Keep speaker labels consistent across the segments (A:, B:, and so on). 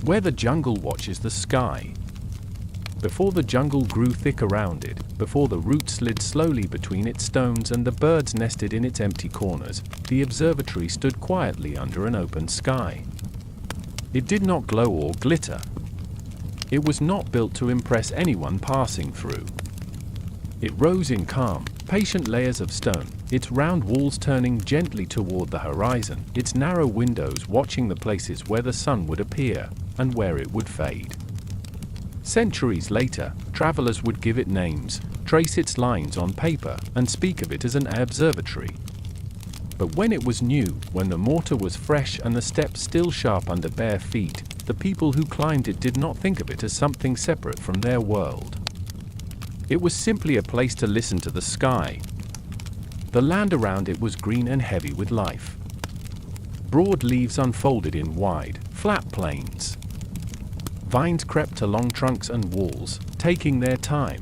A: where the jungle watches the sky. Before the jungle grew thick around it, before the roots slid slowly between its stones and the birds nested in its empty corners, the observatory stood quietly under an open sky. It did not glow or glitter. It was not built to impress anyone passing through. It rose in calm, patient layers of stone, its round walls turning gently toward the horizon, its narrow windows watching the places where the sun would appear and where it would fade. Centuries later, travelers would give it names, trace its lines on paper, and speak of it as an observatory. But when it was new, when the mortar was fresh and the steps still sharp under bare feet, the people who climbed it did not think of it as something separate from their world. It was simply a place to listen to the sky. The land around it was green and heavy with life. Broad leaves unfolded in wide, flat plains. Vines crept along trunks and walls, taking their time.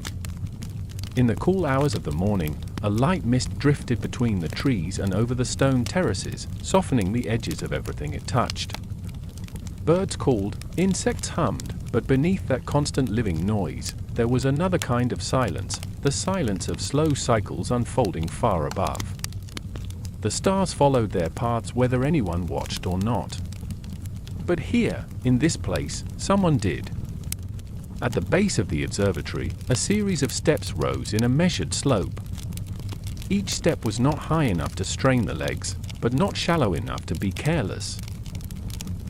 A: In the cool hours of the morning, a light mist drifted between the trees and over the stone terraces, softening the edges of everything it touched. Birds called, insects hummed, but beneath that constant living noise, there was another kind of silence, the silence of slow cycles unfolding far above. The stars followed their paths whether anyone watched or not. But here, in this place, someone did. At the base of the observatory, a series of steps rose in a measured slope. Each step was not high enough to strain the legs, but not shallow enough to be careless.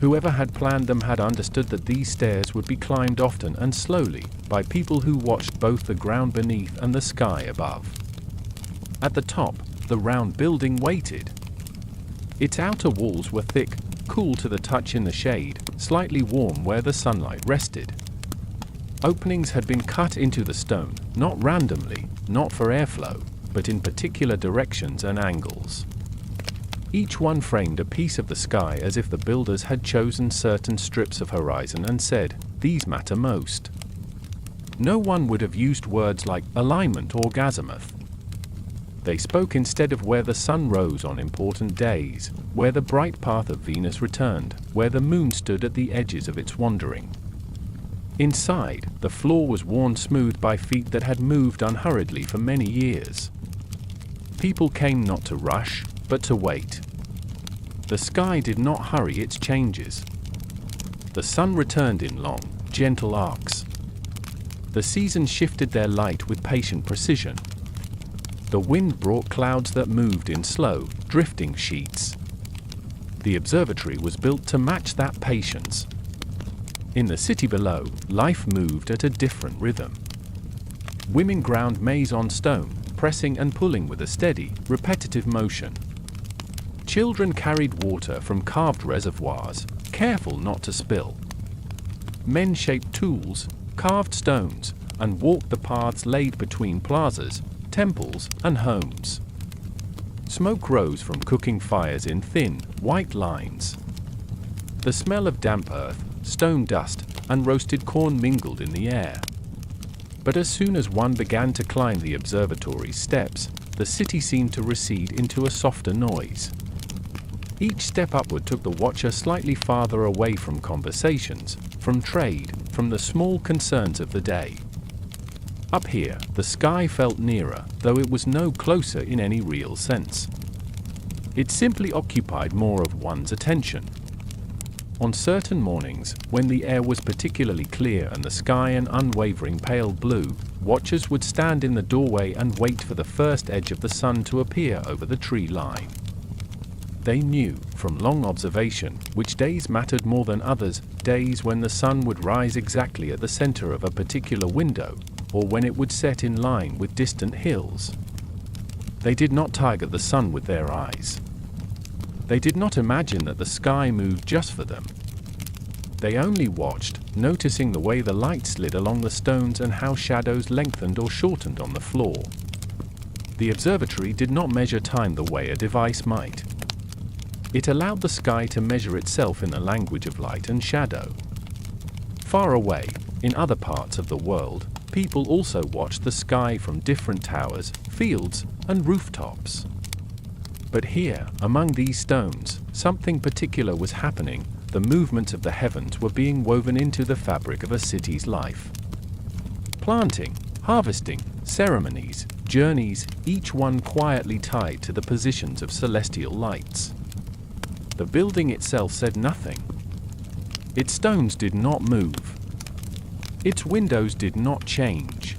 A: Whoever had planned them had understood that these stairs would be climbed often and slowly, by people who watched both the ground beneath and the sky above. At the top, the round building waited. Its outer walls were thick, cool to the touch in the shade, slightly warm where the sunlight rested. Openings had been cut into the stone, not randomly, not for airflow, but in particular directions and angles. Each one framed a piece of the sky as if the builders had chosen certain strips of horizon and said, "These matter most." No one would have used words like alignment or gazimuth. They spoke instead of where the sun rose on important days, where the bright path of Venus returned, where the moon stood at the edges of its wandering. Inside, the floor was worn smooth by feet that had moved unhurriedly for many years. People came not to rush, but to wait. The sky did not hurry its changes. The sun returned in long, gentle arcs. The seasons shifted their light with patient precision. The wind brought clouds that moved in slow, drifting sheets. The observatory was built to match that patience. In the city below, life moved at a different rhythm. Women ground maize on stone, pressing and pulling with a steady, repetitive motion. Children carried water from carved reservoirs, careful not to spill. Men shaped tools, carved stones, and walked the paths laid between plazas, temples, and homes. Smoke rose from cooking fires in thin, white lines. The smell of damp earth, stone dust, and roasted corn mingled in the air. But as soon as one began to climb the observatory's steps, the city seemed to recede into a softer noise. Each step upward took the watcher slightly farther away from conversations, from trade, from the small concerns of the day. Up here, the sky felt nearer, though it was no closer in any real sense. It simply occupied more of one's attention. On certain mornings, when the air was particularly clear and the sky an unwavering pale blue, watchers would stand in the doorway and wait for the first edge of the sun to appear over the tree line. They knew, from long observation, which days mattered more than others, days when the sun would rise exactly at the center of a particular window, or when it would set in line with distant hills. They did not target the sun with their eyes. They did not imagine that the sky moved just for them. They only watched, noticing the way the light slid along the stones and how shadows lengthened or shortened on the floor. The observatory did not measure time the way a device might. It allowed the sky to measure itself in the language of light and shadow. Far away, in other parts of the world, people also watched the sky from different towers, fields, and rooftops. But here, among these stones, something particular was happening, the movements of the heavens were being woven into the fabric of a city's life. Planting, harvesting, ceremonies, journeys, each one quietly tied to the positions of celestial lights. The building itself said nothing. Its stones did not move. Its windows did not change.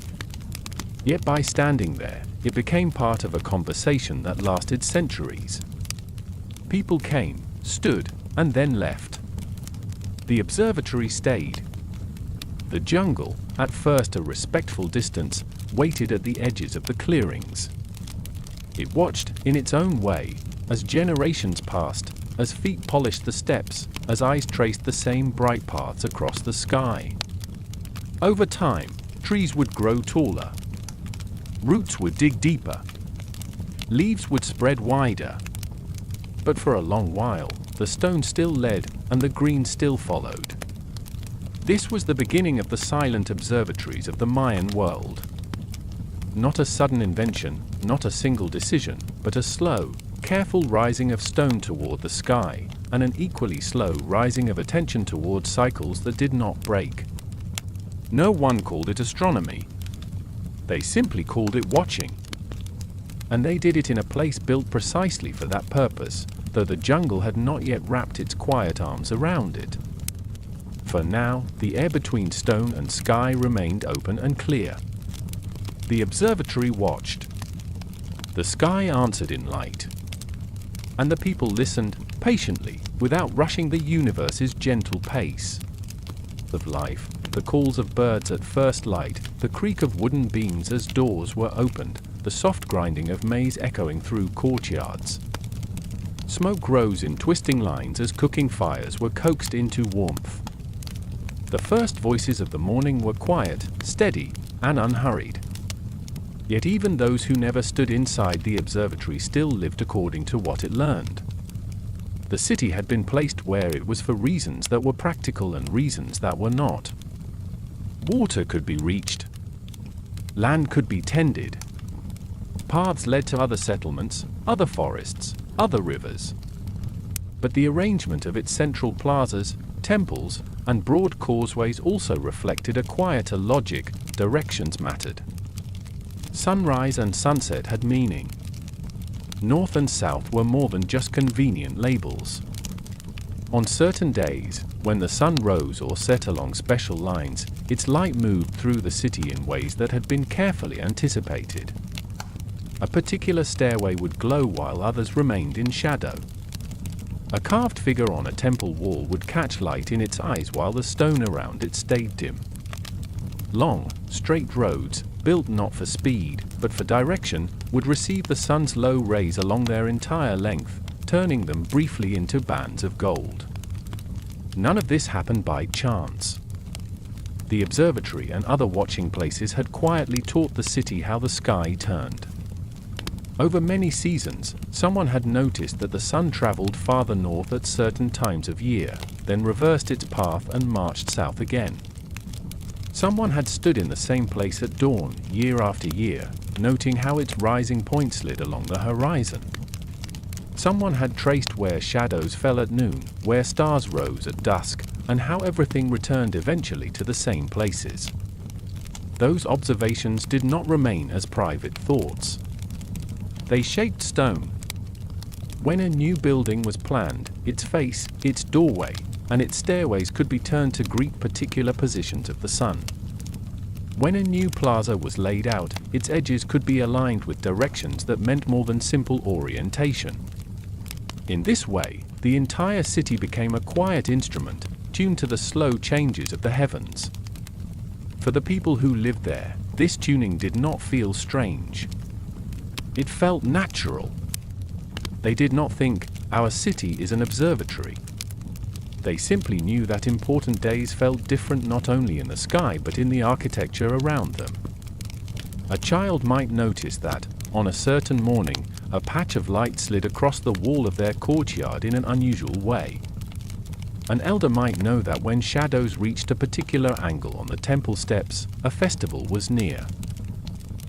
A: Yet by standing there, it became part of a conversation that lasted centuries. People came, stood, and then left. The observatory stayed. The jungle, at first a respectful distance, waited at the edges of the clearings. It watched, in its own way, as generations passed, as feet polished the steps, as eyes traced the same bright paths across the sky. Over time, trees would grow taller. Roots would dig deeper. Leaves would spread wider. But for a long while, the stone still led, and the green still followed. This was the beginning of the silent observatories of the Mayan world. Not a sudden invention, not a single decision, but a slow, careful rising of stone toward the sky, and an equally slow rising of attention toward cycles that did not break. No one called it astronomy. They simply called it watching. And they did it in a place built precisely for that purpose, though the jungle had not yet wrapped its quiet arms around it. For now, the air between stone and sky remained open and clear. The observatory watched. The sky answered in light. And the people listened, patiently, without rushing the universe's gentle pace. Of life, the calls of birds at first light, the creak of wooden beams as doors were opened, the soft grinding of maize echoing through courtyards. Smoke rose in twisting lines as cooking fires were coaxed into warmth. The first voices of the morning were quiet, steady, and unhurried. Yet even those who never stood inside the observatory still lived according to what it learned. The city had been placed where it was for reasons that were practical and reasons that were not. Water could be reached. Land could be tended. Paths led to other settlements, other forests, other rivers. But the arrangement of its central plazas, temples, and broad causeways also reflected a quieter logic. Directions mattered. Sunrise and sunset had meaning. North and south were more than just convenient labels. On certain days, when the sun rose or set along special lines, its light moved through the city in ways that had been carefully anticipated. A particular stairway would glow while others remained in shadow. A carved figure on a temple wall would catch light in its eyes while the stone around it stayed dim. Long, straight roads, built not for speed, but for direction, would receive the sun's low rays along their entire length, turning them briefly into bands of gold. None of this happened by chance. The observatory and other watching places had quietly taught the city how the sky turned. Over many seasons, someone had noticed that the sun traveled farther north at certain times of year, then reversed its path and marched south again. Someone had stood in the same place at dawn, year after year, noting how its rising point slid along the horizon. Someone had traced where shadows fell at noon, where stars rose at dusk, and how everything returned eventually to the same places. Those observations did not remain as private thoughts. They shaped stone. When a new building was planned, its face, its doorway, and its stairways could be turned to greet particular positions of the sun. When a new plaza was laid out, its edges could be aligned with directions that meant more than simple orientation. In this way, the entire city became a quiet instrument, tuned to the slow changes of the heavens. For the people who lived there, this tuning did not feel strange. It felt natural. They did not think, "Our city is an observatory." They simply knew that important days felt different not only in the sky but in the architecture around them. A child might notice that, on a certain morning, a patch of light slid across the wall of their courtyard in an unusual way. An elder might know that when shadows reached a particular angle on the temple steps, a festival was near.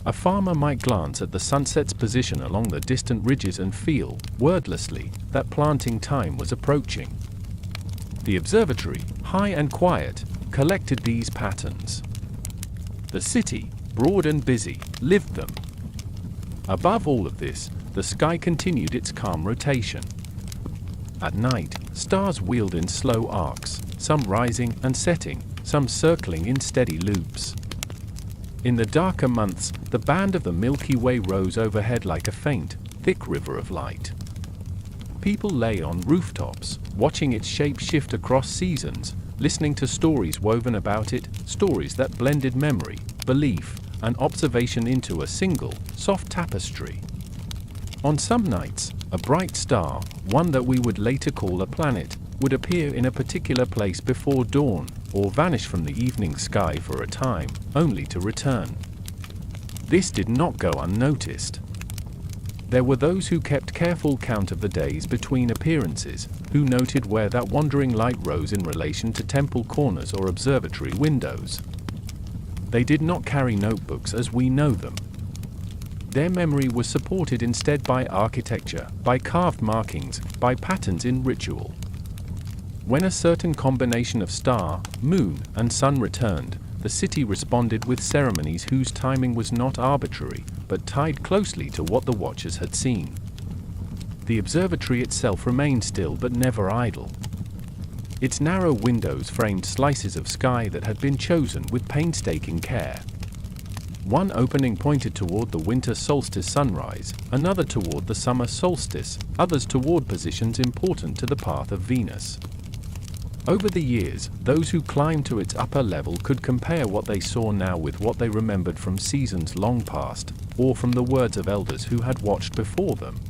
A: A farmer might glance at the sunset's position along the distant ridges and feel, wordlessly, that planting time was approaching. The observatory, high and quiet, collected these patterns. The city, broad and busy, lived them. Above all of this, the sky continued its calm rotation. At night, stars wheeled in slow arcs, some rising and setting, some circling in steady loops. In the darker months, the band of the Milky Way rose overhead like a faint, thick river of light. People lay on rooftops, watching its shape shift across seasons, listening to stories woven about it, stories that blended memory, belief, and observation into a single, soft tapestry. On some nights, a bright star, one that we would later call a planet, would appear in a particular place before dawn, or vanish from the evening sky for a time, only to return. This did not go unnoticed. There were those who kept careful count of the days between appearances, who noted where that wandering light rose in relation to temple corners or observatory windows. They did not carry notebooks as we know them. Their memory was supported instead by architecture, by carved markings, by patterns in ritual. When a certain combination of star, moon, and sun returned, the city responded with ceremonies whose timing was not arbitrary, but tied closely to what the watchers had seen. The observatory itself remained still but never idle. Its narrow windows framed slices of sky that had been chosen with painstaking care. One opening pointed toward the winter solstice sunrise, another toward the summer solstice, others toward positions important to the path of Venus. Over the years, those who climbed to its upper level could compare what they saw now with what they remembered from seasons long past, or from the words of elders who had watched before them.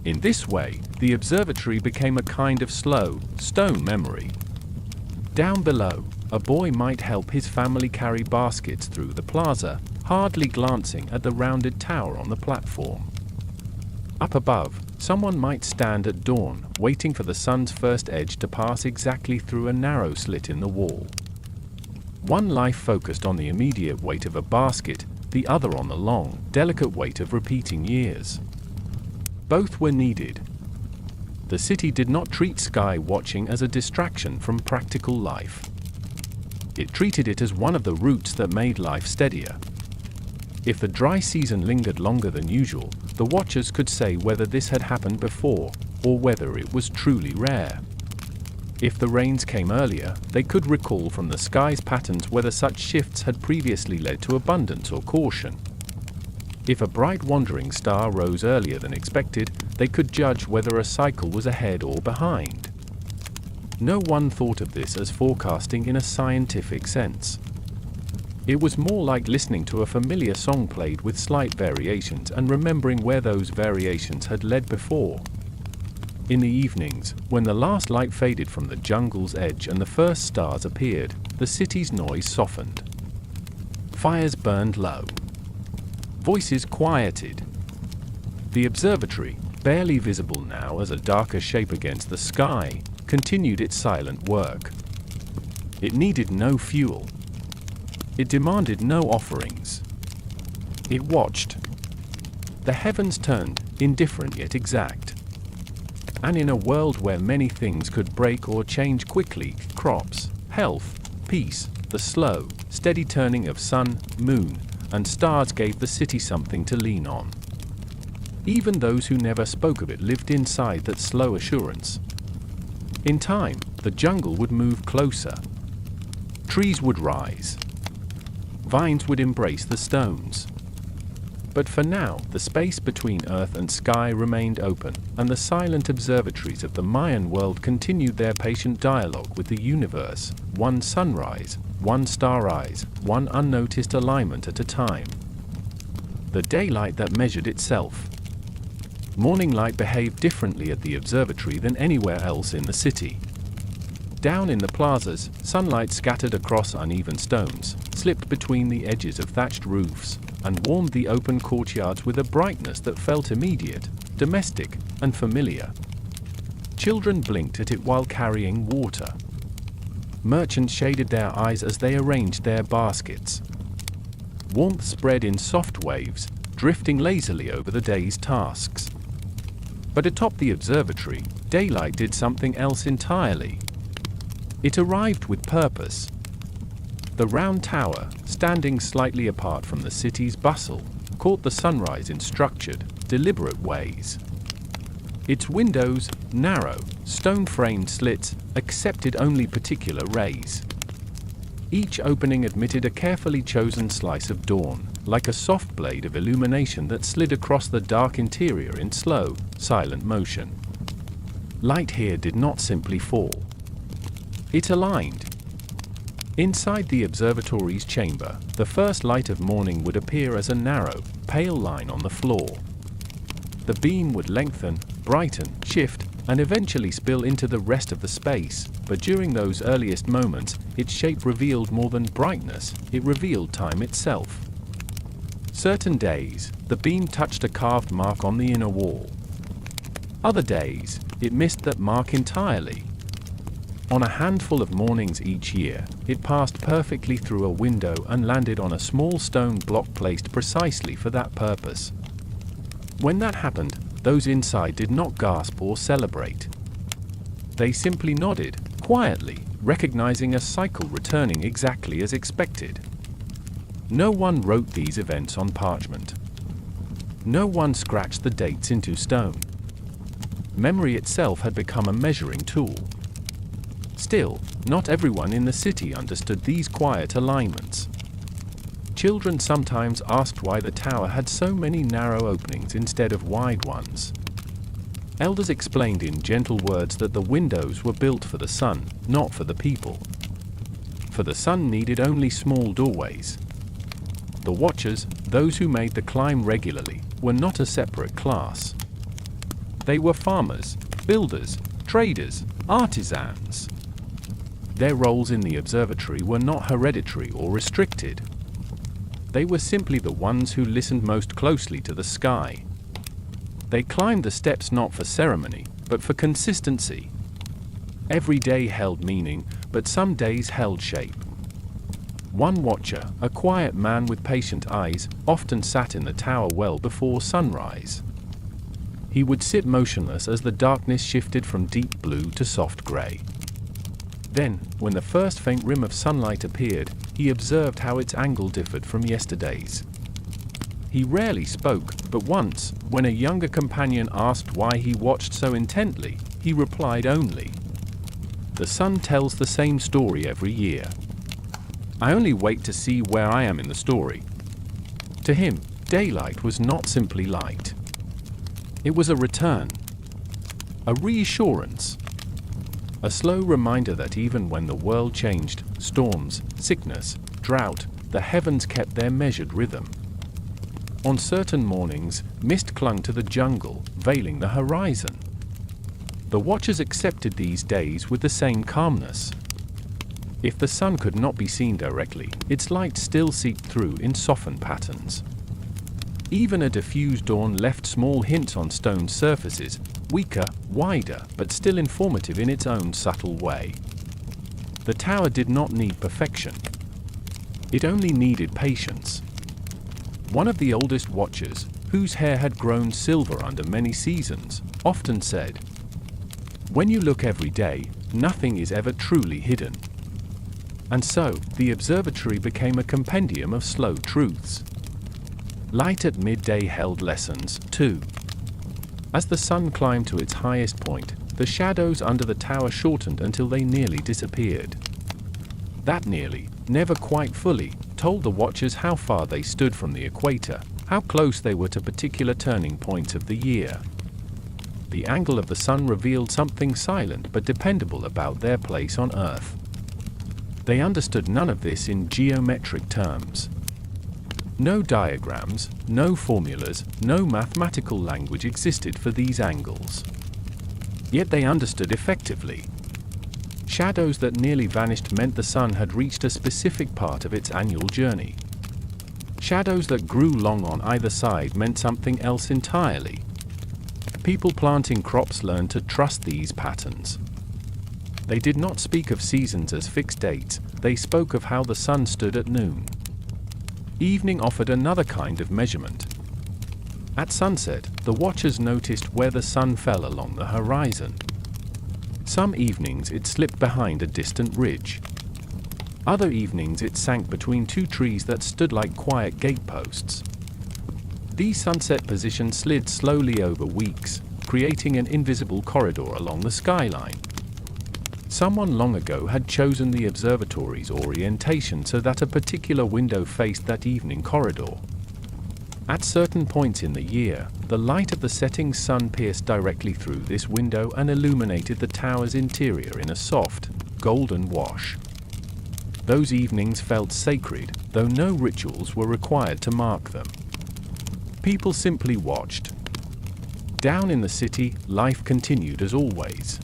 A: In this way, the observatory became a kind of slow, stone memory. Down below, a boy might help his family carry baskets through the plaza, hardly glancing at the rounded tower on the platform. Up above, someone might stand at dawn, waiting for the sun's first edge to pass exactly through a narrow slit in the wall. One life focused on the immediate weight of a basket, the other on the long, delicate weight of repeating years. Both were needed. The city did not treat sky watching as a distraction from practical life. It treated it as one of the roots that made life steadier. If the dry season lingered longer than usual, the watchers could say whether this had happened before, or whether it was truly rare. If the rains came earlier, they could recall from the sky's patterns whether such shifts had previously led to abundance or caution. If a bright wandering star rose earlier than expected, they could judge whether a cycle was ahead or behind. No one thought of this as forecasting in a scientific sense. It was more like listening to a familiar song played with slight variations and remembering where those variations had led before. In the evenings, when the last light faded from the jungle's edge and the first stars appeared, the city's noise softened. Fires burned low. Voices quieted. The observatory, barely visible now as a darker shape against the sky, continued its silent work. It needed no fuel. It demanded no offerings. It watched. The heavens turned, indifferent yet exact. And in a world where many things could break or change quickly, crops, health, peace, the slow, steady turning of sun, moon, and stars gave the city something to lean on. Even those who never spoke of it lived inside that slow assurance. In time, the jungle would move closer. Trees would rise. Vines would embrace the stones. But for now, the space between earth and sky remained open, and the silent observatories of the Mayan world continued their patient dialogue with the universe, one sunrise, one star-rise, one unnoticed alignment at a time. The daylight that measured itself. Morning light behaved differently at the observatory than anywhere else in the city. Down in the plazas, sunlight scattered across uneven stones, slipped between the edges of thatched roofs, and warmed the open courtyards with a brightness that felt immediate, domestic, and familiar. Children blinked at it while carrying water. Merchants shaded their eyes as they arranged their baskets. Warmth spread in soft waves, drifting lazily over the day's tasks. But atop the observatory, daylight did something else entirely. It arrived with purpose. The round tower, standing slightly apart from the city's bustle, caught the sunrise in structured, deliberate ways. Its windows, narrow, stone-framed slits, accepted only particular rays. Each opening admitted a carefully chosen slice of dawn, like a soft blade of illumination that slid across the dark interior in slow, silent motion. Light here did not simply fall. It aligned. Inside the observatory's chamber, the first light of morning would appear as a narrow, pale line on the floor. The beam would lengthen, brighten, shift, and eventually spill into the rest of the space, but during those earliest moments, its shape revealed more than brightness, it revealed time itself. Certain days, the beam touched a carved mark on the inner wall. Other days, it missed that mark entirely. On a handful of mornings each year, it passed perfectly through a window and landed on a small stone block placed precisely for that purpose. When that happened, those inside did not gasp or celebrate. They simply nodded, quietly, recognizing a cycle returning exactly as expected. No one wrote these events on parchment. No one scratched the dates into stone. Memory itself had become a measuring tool. Still, not everyone in the city understood these quiet alignments. Children sometimes asked why the tower had so many narrow openings instead of wide ones. Elders explained in gentle words that the windows were built for the sun, not for the people. For the sun needed only small doorways. The watchers, those who made the climb regularly, were not a separate class. They were farmers, builders, traders, artisans. Their roles in the observatory were not hereditary or restricted. They were simply the ones who listened most closely to the sky. They climbed the steps not for ceremony, but for consistency. Every day held meaning, but some days held shape. One watcher, a quiet man with patient eyes, often sat in the tower well before sunrise. He would sit motionless as the darkness shifted from deep blue to soft gray. Then, when the first faint rim of sunlight appeared, he observed how its angle differed from yesterday's. He rarely spoke, but once, when a younger companion asked why he watched so intently, he replied only, "The sun tells the same story every year. I only wait to see where I am in the story." To him, daylight was not simply light. It was a return, a reassurance, a slow reminder that even when the world changed, storms, sickness, drought, the heavens kept their measured rhythm. On certain mornings, mist clung to the jungle, veiling the horizon. The watchers accepted these days with the same calmness. If the sun could not be seen directly, its light still seeped through in softened patterns. Even a diffused dawn left small hints on stone surfaces, weaker, wider, but still informative in its own subtle way. The tower did not need perfection. It only needed patience. One of the oldest watchers, whose hair had grown silver under many seasons, often said, "When you look every day, nothing is ever truly hidden." And so, the observatory became a compendium of slow truths. Light at midday held lessons, too. As the sun climbed to its highest point, the shadows under the tower shortened until they nearly disappeared. That nearly, never quite fully, told the watchers how far they stood from the equator, how close they were to particular turning points of the year. The angle of the sun revealed something silent but dependable about their place on Earth. They understood none of this in geometric terms. No diagrams, no formulas, no mathematical language existed for these angles. Yet they understood effectively. Shadows that nearly vanished meant the sun had reached a specific part of its annual journey. Shadows that grew long on either side meant something else entirely. People planting crops learned to trust these patterns. They did not speak of seasons as fixed dates, they spoke of how the sun stood at noon. Evening offered another kind of measurement. At sunset, the watchers noticed where the sun fell along the horizon. Some evenings it slipped behind a distant ridge. Other evenings it sank between two trees that stood like quiet gateposts. These sunset positions slid slowly over weeks, creating an invisible corridor along the skyline. Someone long ago had chosen the observatory's orientation so that a particular window faced that evening corridor. At certain points in the year, the light of the setting sun pierced directly through this window and illuminated the tower's interior in a soft, golden wash. Those evenings felt sacred, though no rituals were required to mark them. People simply watched. Down in the city, life continued as always.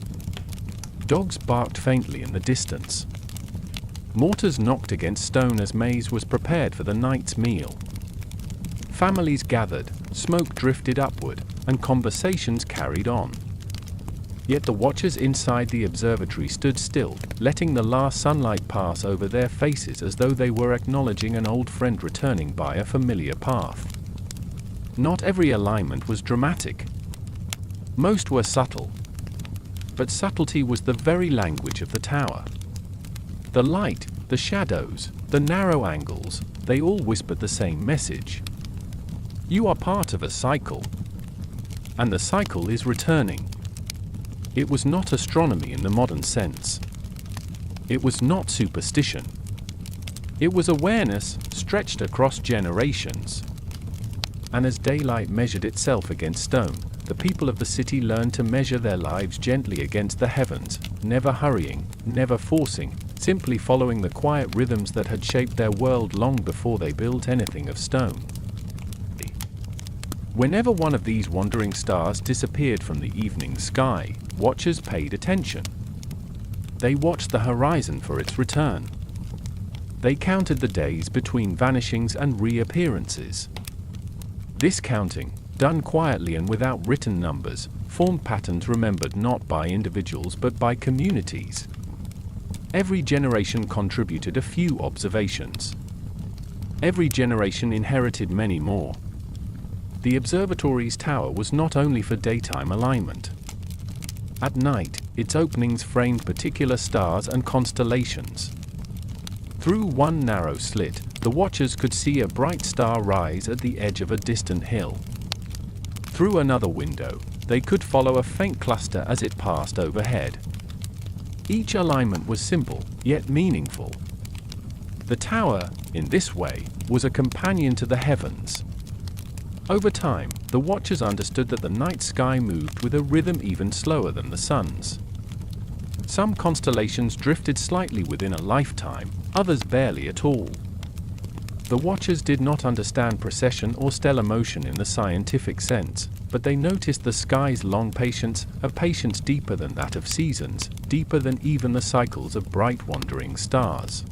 A: Dogs barked faintly in the distance. Mortars knocked against stone as maize was prepared for the night's meal. Families gathered, smoke drifted upward, and conversations carried on. Yet the watchers inside the observatory stood still, letting the last sunlight pass over their faces as though they were acknowledging an old friend returning by a familiar path. Not every alignment was dramatic. Most were subtle. But subtlety was the very language of the tower. The light, the shadows, the narrow angles, they all whispered the same message. You are part of a cycle. And the cycle is returning. It was not astronomy in the modern sense. It was not superstition. It was awareness stretched across generations. And as daylight measured itself against stone, the people of the city learned to measure their lives gently against the heavens, never hurrying, never forcing, simply following the quiet rhythms that had shaped their world long before they built anything of stone. Whenever one of these wandering stars disappeared from the evening sky, watchers paid attention. They watched the horizon for its return. They counted the days between vanishings and reappearances. This counting, done quietly and without written numbers, formed patterns remembered not by individuals but by communities. Every generation contributed a few observations. Every generation inherited many more. The observatory's tower was not only for daytime alignment. At night, its openings framed particular stars and constellations. Through one narrow slit, the watchers could see a bright star rise at the edge of a distant hill. Through another window, they could follow a faint cluster as it passed overhead. Each alignment was simple, yet meaningful. The tower, in this way, was a companion to the heavens. Over time, the watchers understood that the night sky moved with a rhythm even slower than the sun's. Some constellations drifted slightly within a lifetime, others barely at all. The watchers did not understand precession or stellar motion in the scientific sense, but they noticed the sky's long patience, a patience deeper than that of seasons, deeper than even the cycles of bright wandering stars.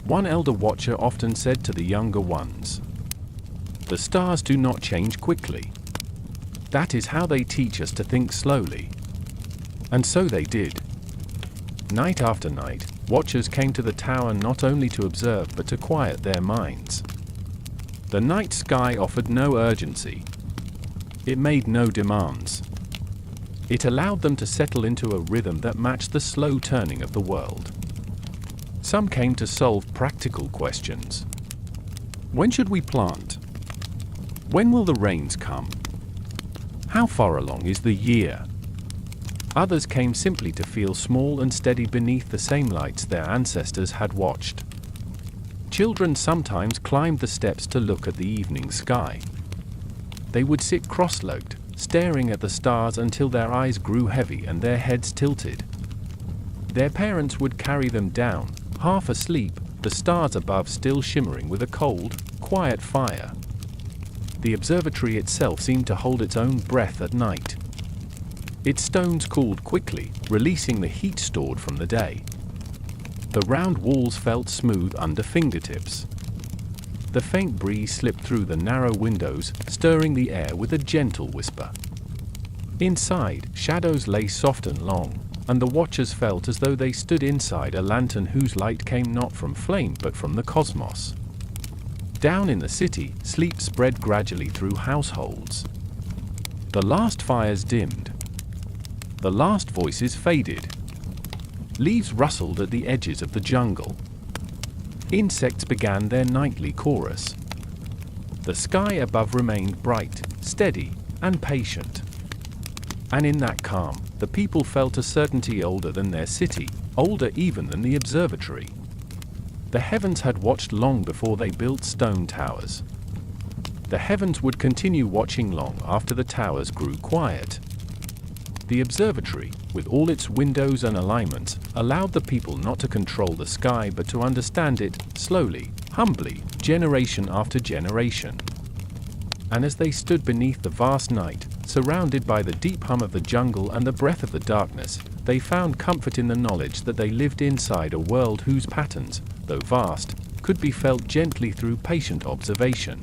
A: One elder watcher often said to the younger ones, "The stars do not change quickly. That is how they teach us to think slowly." And so they did. Night after night, watchers came to the tower not only to observe but to quiet their minds. The night sky offered no urgency. It made no demands. It allowed them to settle into a rhythm that matched the slow turning of the world. Some came to solve practical questions. When should we plant? When will the rains come? How far along is the year? Others came simply to feel small and steady beneath the same lights their ancestors had watched. Children sometimes climbed the steps to look at the evening sky. They would sit cross-legged, staring at the stars until their eyes grew heavy and their heads tilted. Their parents would carry them down, half asleep, the stars above still shimmering with a cold, quiet fire. The observatory itself seemed to hold its own breath at night. Its stones cooled quickly, releasing the heat stored from the day. The round walls felt smooth under fingertips. The faint breeze slipped through the narrow windows, stirring the air with a gentle whisper. Inside, shadows lay soft and long, and the watchers felt as though they stood inside a lantern whose light came not from flame but from the cosmos. Down in the city, sleep spread gradually through households. The last fires dimmed. The last voices faded. Leaves rustled at the edges of the jungle. Insects began their nightly chorus. The sky above remained bright, steady, and patient. And in that calm, the people felt a certainty older than their city, older even than the observatory. The heavens had watched long before they built stone towers. The heavens would continue watching long after the towers grew quiet. The observatory, with all its windows and alignments, allowed the people not to control the sky but to understand it, slowly, humbly, generation after generation. And as they stood beneath the vast night, surrounded by the deep hum of the jungle and the breath of the darkness, they found comfort in the knowledge that they lived inside a world whose patterns, though vast, could be felt gently through patient observation.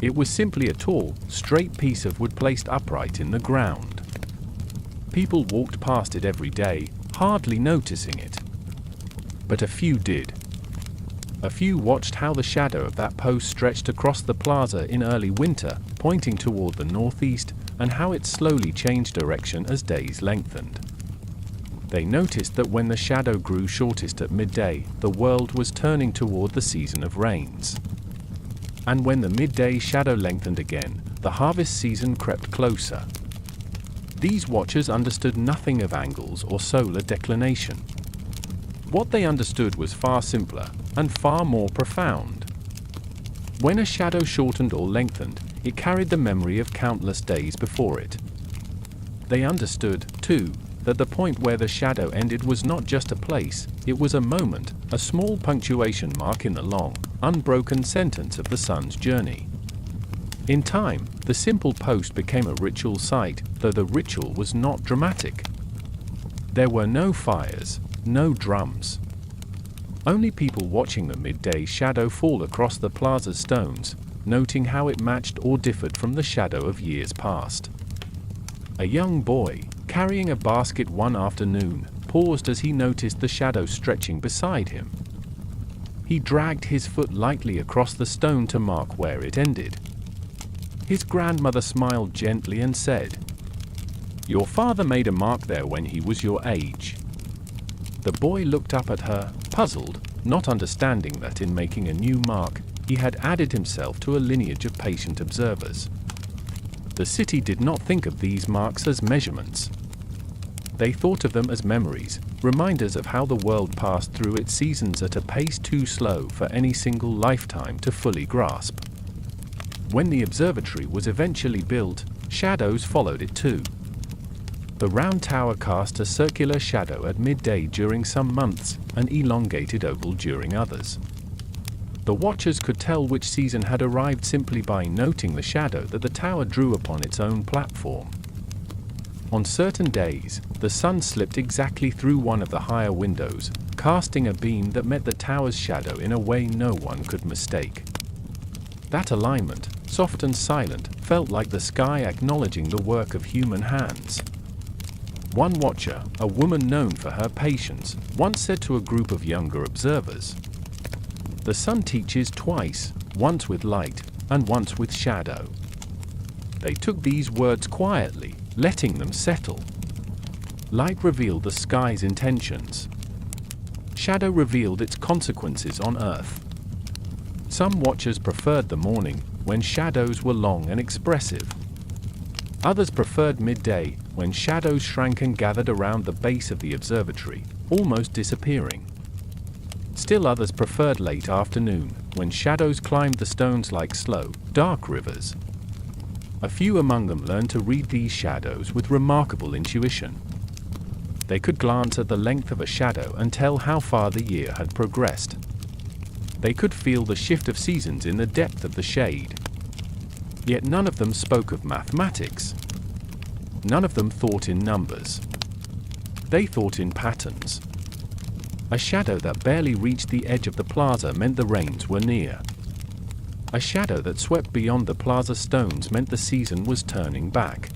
A: It was simply a tall, straight piece of wood placed upright in the ground. People walked past it every day, hardly noticing it. But a few did. A few watched how the shadow of that post stretched across the plaza in early winter, pointing toward the northeast, and how it slowly changed direction as days lengthened. They noticed that when the shadow grew shortest at midday, the world was turning toward the season of rains. And when the midday shadow lengthened again, the harvest season crept closer. These watchers understood nothing of angles or solar declination. What they understood was far simpler and far more profound. When a shadow shortened or lengthened, it carried the memory of countless days before it. They understood, too, that the point where the shadow ended was not just a place, it was a moment, a small punctuation mark in the long, unbroken sentence of the sun's journey. In time, the simple post became a ritual site, though the ritual was not dramatic. There were no fires, no drums. Only people watching the midday shadow fall across the plaza's stones, noting how it matched or differed from the shadow of years past. A young boy, carrying a basket one afternoon, paused as he noticed the shadow stretching beside him. He dragged his foot lightly across the stone to mark where it ended. His grandmother smiled gently and said, "Your father made a mark there when he was your age." The boy looked up at her, puzzled, not understanding that in making a new mark, he had added himself to a lineage of patient observers. The city did not think of these marks as measurements. They thought of them as memories, reminders of how the world passed through its seasons at a pace too slow for any single lifetime to fully grasp. When the observatory was eventually built, shadows followed it too. The round tower cast a circular shadow at midday during some months, an elongated oval during others. The watchers could tell which season had arrived simply by noting the shadow that the tower drew upon its own platform. On certain days, the sun slipped exactly through one of the higher windows, casting a beam that met the tower's shadow in a way no one could mistake. That alignment, soft and silent, felt like the sky acknowledging the work of human hands. One watcher, a woman known for her patience, once said to a group of younger observers, "The sun teaches twice, once with light, and once with shadow." They took these words quietly, letting them settle. Light revealed the sky's intentions. Shadow revealed its consequences on Earth. Some watchers preferred the morning, when shadows were long and expressive. Others preferred midday, when shadows shrank and gathered around the base of the observatory, almost disappearing. Still others preferred late afternoon, when shadows climbed the stones like slow, dark rivers. A few among them learned to read these shadows with remarkable intuition. They could glance at the length of a shadow and tell how far the year had progressed. They could feel the shift of seasons in the depth of the shade. Yet none of them spoke of mathematics. None of them thought in numbers. They thought in patterns. A shadow that barely reached the edge of the plaza meant the rains were near. A shadow that swept beyond the plaza stones meant the season was turning back.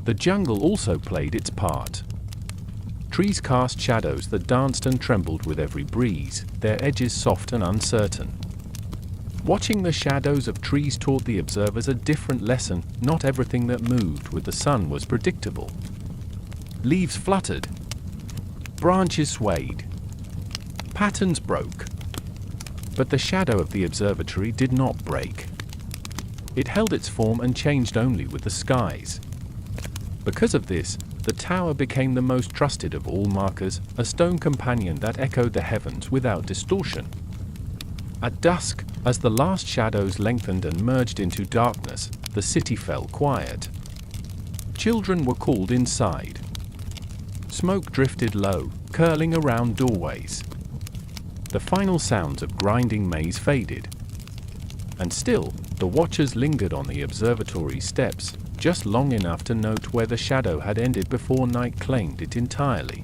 A: The jungle also played its part. Trees cast shadows that danced and trembled with every breeze, their edges soft and uncertain. Watching the shadows of trees taught the observers a different lesson. Not everything that moved with the sun was predictable. Leaves fluttered. Branches swayed. Patterns broke. But the shadow of the observatory did not break. It held its form and changed only with the skies. Because of this, the tower became the most trusted of all markers, a stone companion that echoed the heavens without distortion. At dusk, as the last shadows lengthened and merged into darkness, the city fell quiet. Children were called inside. Smoke drifted low, curling around doorways. The final sounds of grinding maize faded. And still, the watchers lingered on the observatory steps, just long enough to note where the shadow had ended before night claimed it entirely.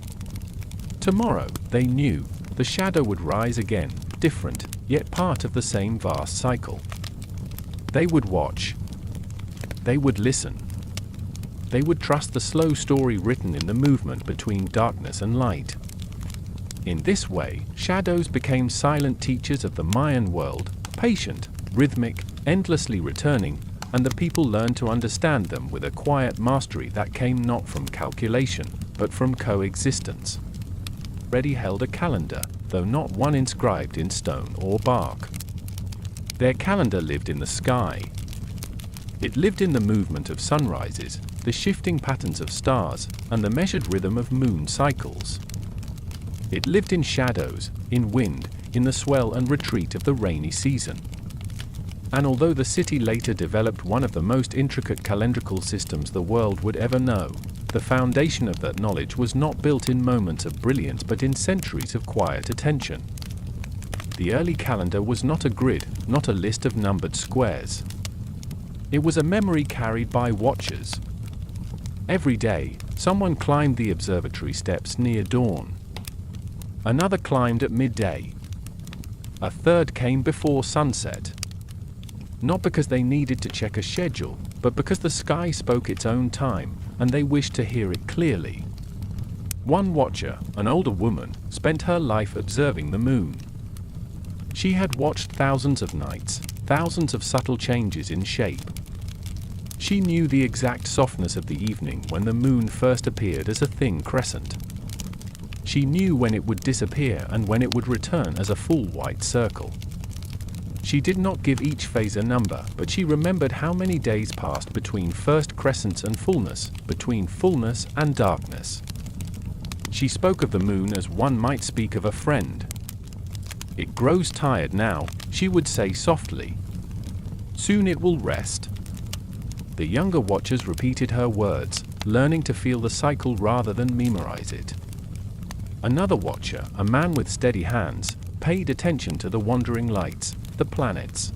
A: Tomorrow, they knew, the shadow would rise again, different, yet part of the same vast cycle. They would watch. They would listen. They would trust the slow story written in the movement between darkness and light. In this way, shadows became silent teachers of the Mayan world, patient, rhythmic, endlessly returning, and the people learned to understand them with a quiet mastery that came not from calculation, but from coexistence. Already held a calendar, though not one inscribed in stone or bark. Their calendar lived in the sky. It lived in the movement of sunrises, the shifting patterns of stars, and the measured rhythm of moon cycles. It lived in shadows, in wind, in the swell and retreat of the rainy season. And although the city later developed one of the most intricate calendrical systems the world would ever know, the foundation of that knowledge was not built in moments of brilliance but in centuries of quiet attention. The early calendar was not a grid, not a list of numbered squares. It was a memory carried by watchers. Every day, someone climbed the observatory steps near dawn. Another climbed at midday. A third came before sunset. Not because they needed to check a schedule, but because the sky spoke its own time, and they wished to hear it clearly. One watcher, an older woman, spent her life observing the moon. She had watched thousands of nights, thousands of subtle changes in shape. She knew the exact softness of the evening when the moon first appeared as a thin crescent. She knew when it would disappear and when it would return as a full white circle. She did not give each phase a number, but she remembered how many days passed between first crescents and fullness, between fullness and darkness. She spoke of the moon as one might speak of a friend. "It grows tired now," she would say softly. "Soon it will rest." The younger watchers repeated her words, learning to feel the cycle rather than memorize it. Another watcher, a man with steady hands, paid attention to the wandering lights, the planets.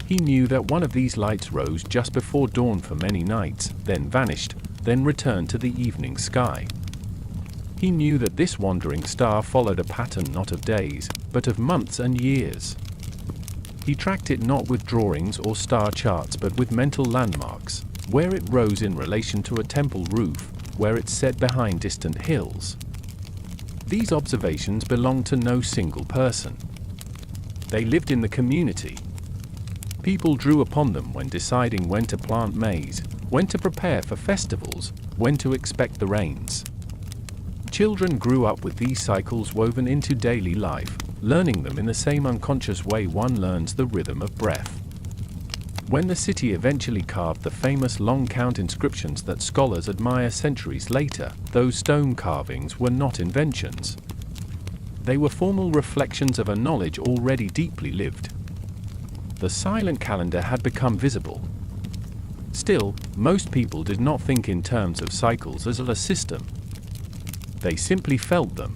A: He knew that one of these lights rose just before dawn for many nights, then vanished, then returned to the evening sky. He knew that this wandering star followed a pattern not of days, but of months and years. He tracked it not with drawings or star charts but with mental landmarks, where it rose in relation to a temple roof, where it set behind distant hills. These observations belonged to no single person. They lived in the community. People drew upon them when deciding when to plant maize, when to prepare for festivals, when to expect the rains. Children grew up with these cycles woven into daily life, learning them in the same unconscious way one learns the rhythm of breath. When the city eventually carved the famous long count inscriptions that scholars admire centuries later, those stone carvings were not inventions. They were formal reflections of a knowledge already deeply lived. The silent calendar had become visible. Still, most people did not think in terms of cycles as a system. They simply felt them.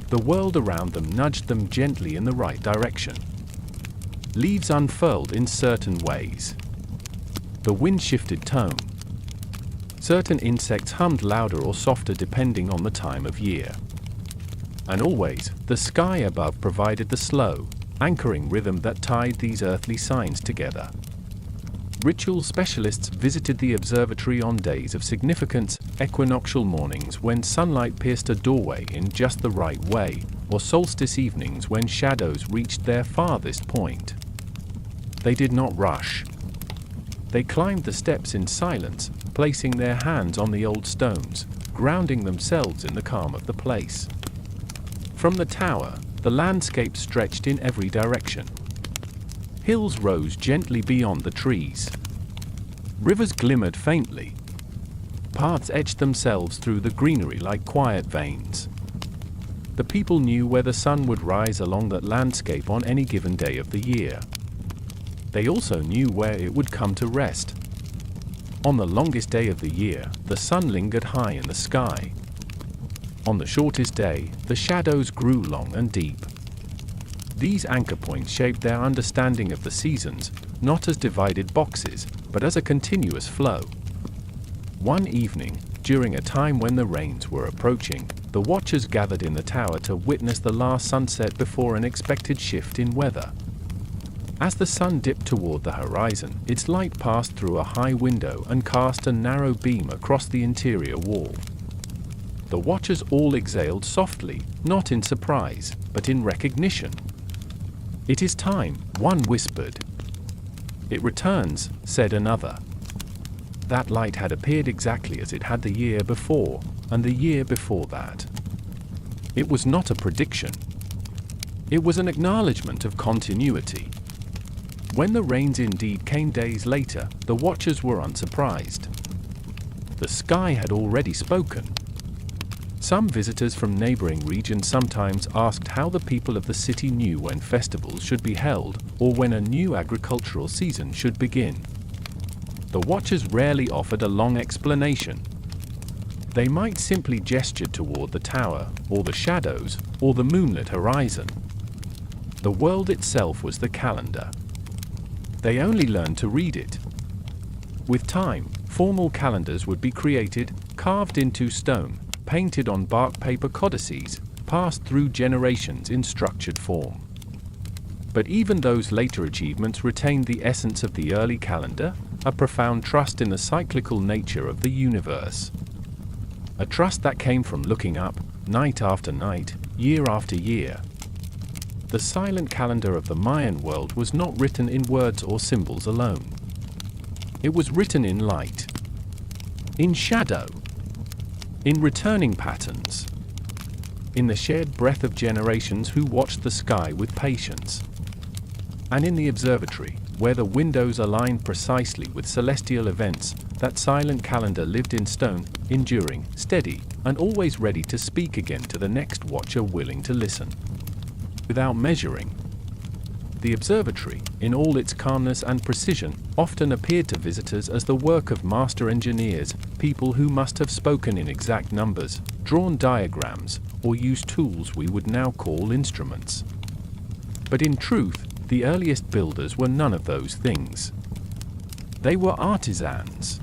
A: The world around them nudged them gently in the right direction. Leaves unfurled in certain ways. The wind shifted tone. Certain insects hummed louder or softer depending on the time of year. And always, the sky above provided the slow, anchoring rhythm that tied these earthly signs together. Ritual specialists visited the observatory on days of significance, equinoctial mornings when sunlight pierced a doorway in just the right way, or solstice evenings when shadows reached their farthest point. They did not rush. They climbed the steps in silence, placing their hands on the old stones, grounding themselves in the calm of the place. From the tower, the landscape stretched in every direction. Hills rose gently beyond the trees. Rivers glimmered faintly. Paths etched themselves through the greenery like quiet veins. The people knew where the sun would rise along that landscape on any given day of the year. They also knew where it would come to rest. On the longest day of the year, the sun lingered high in the sky. On the shortest day, the shadows grew long and deep. These anchor points shaped their understanding of the seasons, not as divided boxes, but as a continuous flow. One evening, during a time when the rains were approaching, the watchers gathered in the tower to witness the last sunset before an expected shift in weather. As the sun dipped toward the horizon, its light passed through a high window and cast a narrow beam across the interior wall. The watchers all exhaled softly, not in surprise, but in recognition. "It is time," one whispered. "It returns," said another. That light had appeared exactly as it had the year before, and the year before that. It was not a prediction. It was an acknowledgement of continuity. When the rains indeed came days later, the watchers were unsurprised. The sky had already spoken. Some visitors from neighboring regions sometimes asked how the people of the city knew when festivals should be held, or when a new agricultural season should begin. The watchers rarely offered a long explanation. They might simply gesture toward the tower, or the shadows, or the moonlit horizon. The world itself was the calendar. They only learned to read it. With time, formal calendars would be created, carved into stone, painted on bark paper codices, passed through generations in structured form. But even those later achievements retained the essence of the early calendar, a profound trust in the cyclical nature of the universe. A trust that came from looking up, night after night, year after year. The silent calendar of the Mayan world was not written in words or symbols alone. It was written in light, in shadow, in returning patterns, in the shared breath of generations who watched the sky with patience. And in the observatory, where the windows aligned precisely with celestial events, that silent calendar lived in stone, enduring, steady, and always ready to speak again to the next watcher willing to listen. Without measuring, the observatory, in all its calmness and precision, often appeared to visitors as the work of master engineers, people who must have spoken in exact numbers, drawn diagrams, or used tools we would now call instruments. But in truth, the earliest builders were none of those things. They were artisans.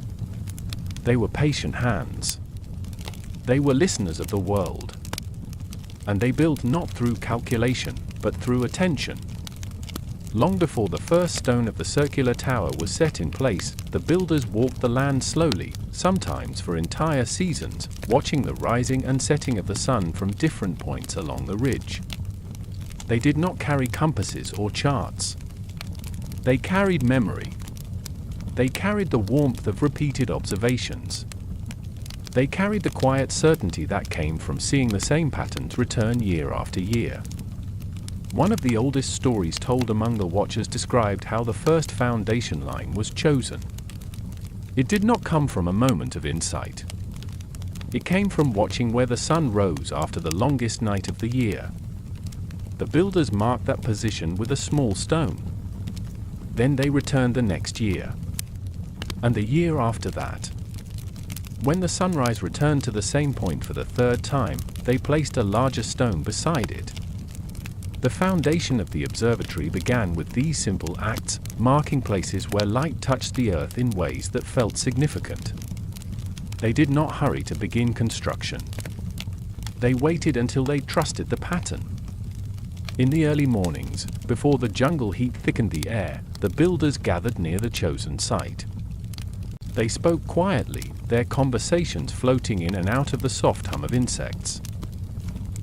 A: They were patient hands. They were listeners of the world. And they built not through calculation, but through attention. Long before the first stone of the circular tower was set in place, the builders walked the land slowly, sometimes for entire seasons, watching the rising and setting of the sun from different points along the ridge. They did not carry compasses or charts. They carried memory. They carried the warmth of repeated observations. They carried the quiet certainty that came from seeing the same patterns return year after year. One of the oldest stories told among the watchers described how the first foundation line was chosen. It did not come from a moment of insight. It came from watching where the sun rose after the longest night of the year. The builders marked that position with a small stone. Then they returned the next year. And the year after that. When the sunrise returned to the same point for the third time, they placed a larger stone beside it. The foundation of the observatory began with these simple acts, marking places where light touched the earth in ways that felt significant. They did not hurry to begin construction. They waited until they trusted the pattern. In the early mornings, before the jungle heat thickened the air, the builders gathered near the chosen site. They spoke quietly, their conversations floating in and out of the soft hum of insects.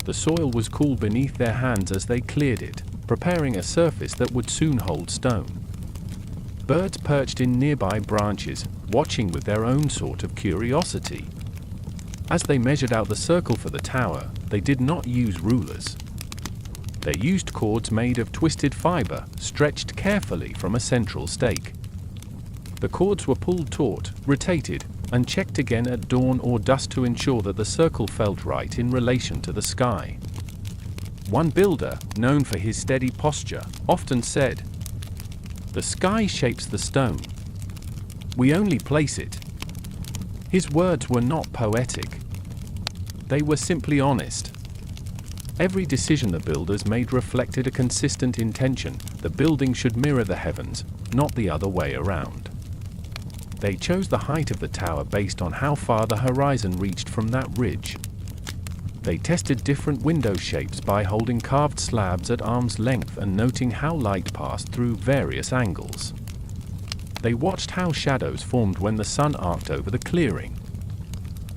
A: The soil was cool beneath their hands as they cleared it, preparing a surface that would soon hold stone. Birds perched in nearby branches, watching with their own sort of curiosity. As they measured out the circle for the tower, they did not use rulers. They used cords made of twisted fiber, stretched carefully from a central stake. The cords were pulled taut, rotated, and checked again at dawn or dusk to ensure that the circle felt right in relation to the sky. One builder, known for his steady posture, often said, "The sky shapes the stone. We only place it." His words were not poetic. They were simply honest. Every decision the builders made reflected a consistent intention: the building should mirror the heavens, not the other way around. They chose the height of the tower based on how far the horizon reached from that ridge. They tested different window shapes by holding carved slabs at arm's length and noting how light passed through various angles. They watched how shadows formed when the sun arced over the clearing.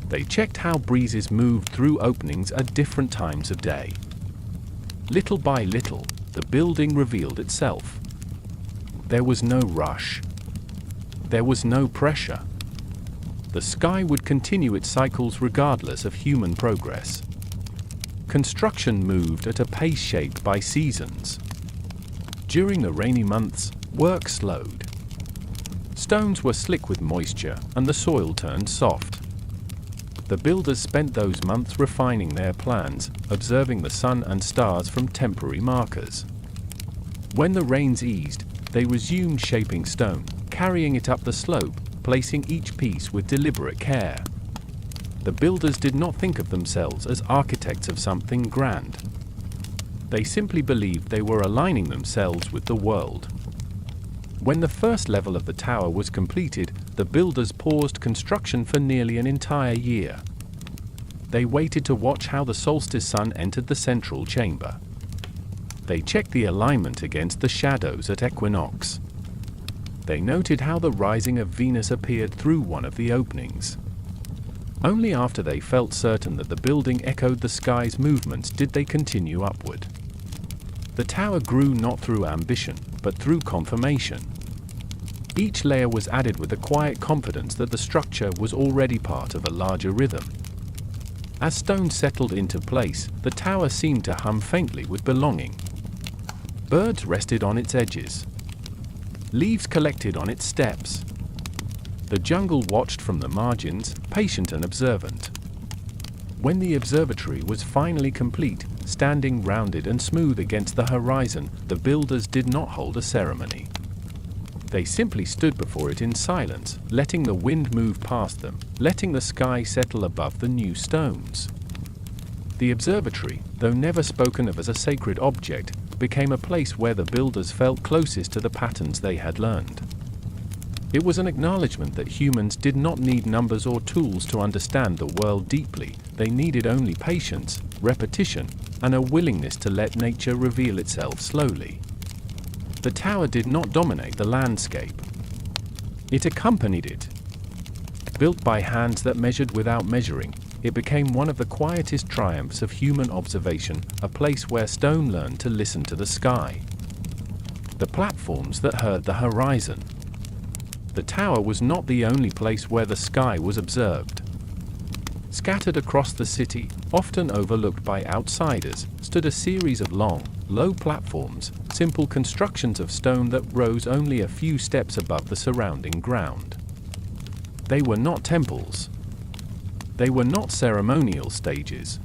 A: They checked how breezes moved through openings at different times of day. Little by little, the building revealed itself. There was no rush. There was no pressure. The sky would continue its cycles regardless of human progress. Construction moved at a pace shaped by seasons. During the rainy months, work slowed. Stones were slick with moisture, and the soil turned soft. The builders spent those months refining their plans, observing the sun and stars from temporary markers. When the rains eased, they resumed shaping stone, carrying it up the slope, placing each piece with deliberate care. The builders did not think of themselves as architects of something grand. They simply believed they were aligning themselves with the world. When the first level of the tower was completed, the builders paused construction for nearly an entire year. They waited to watch how the solstice sun entered the central chamber. They checked the alignment against the shadows at equinox. They noted how the rising of Venus appeared through one of the openings. Only after they felt certain that the building echoed the sky's movements did they continue upward. The tower grew not through ambition, but through confirmation. Each layer was added with a quiet confidence that the structure was already part of a larger rhythm. As stone settled into place, the tower seemed to hum faintly with belonging. Birds rested on its edges. Leaves collected on its steps. The jungle watched from the margins, patient and observant. When the observatory was finally complete, standing rounded and smooth against the horizon, the builders did not hold a ceremony. They simply stood before it in silence, letting the wind move past them, letting the sky settle above the new stones. The observatory, though never spoken of as a sacred object, became a place where the builders felt closest to the patterns they had learned. It was an acknowledgement that humans did not need numbers or tools to understand the world deeply. They needed only patience, repetition, and a willingness to let nature reveal itself slowly. The tower did not dominate the landscape. It accompanied it. Built by hands that measured without measuring, it became one of the quietest triumphs of human observation, a place where stone learned to listen to the sky. The platforms that heard the horizon. The tower was not the only place where the sky was observed. Scattered across the city, often overlooked by outsiders, stood a series of long, low platforms, simple constructions of stone that rose only a few steps above the surrounding ground. They were not temples. They were not ceremonial stages.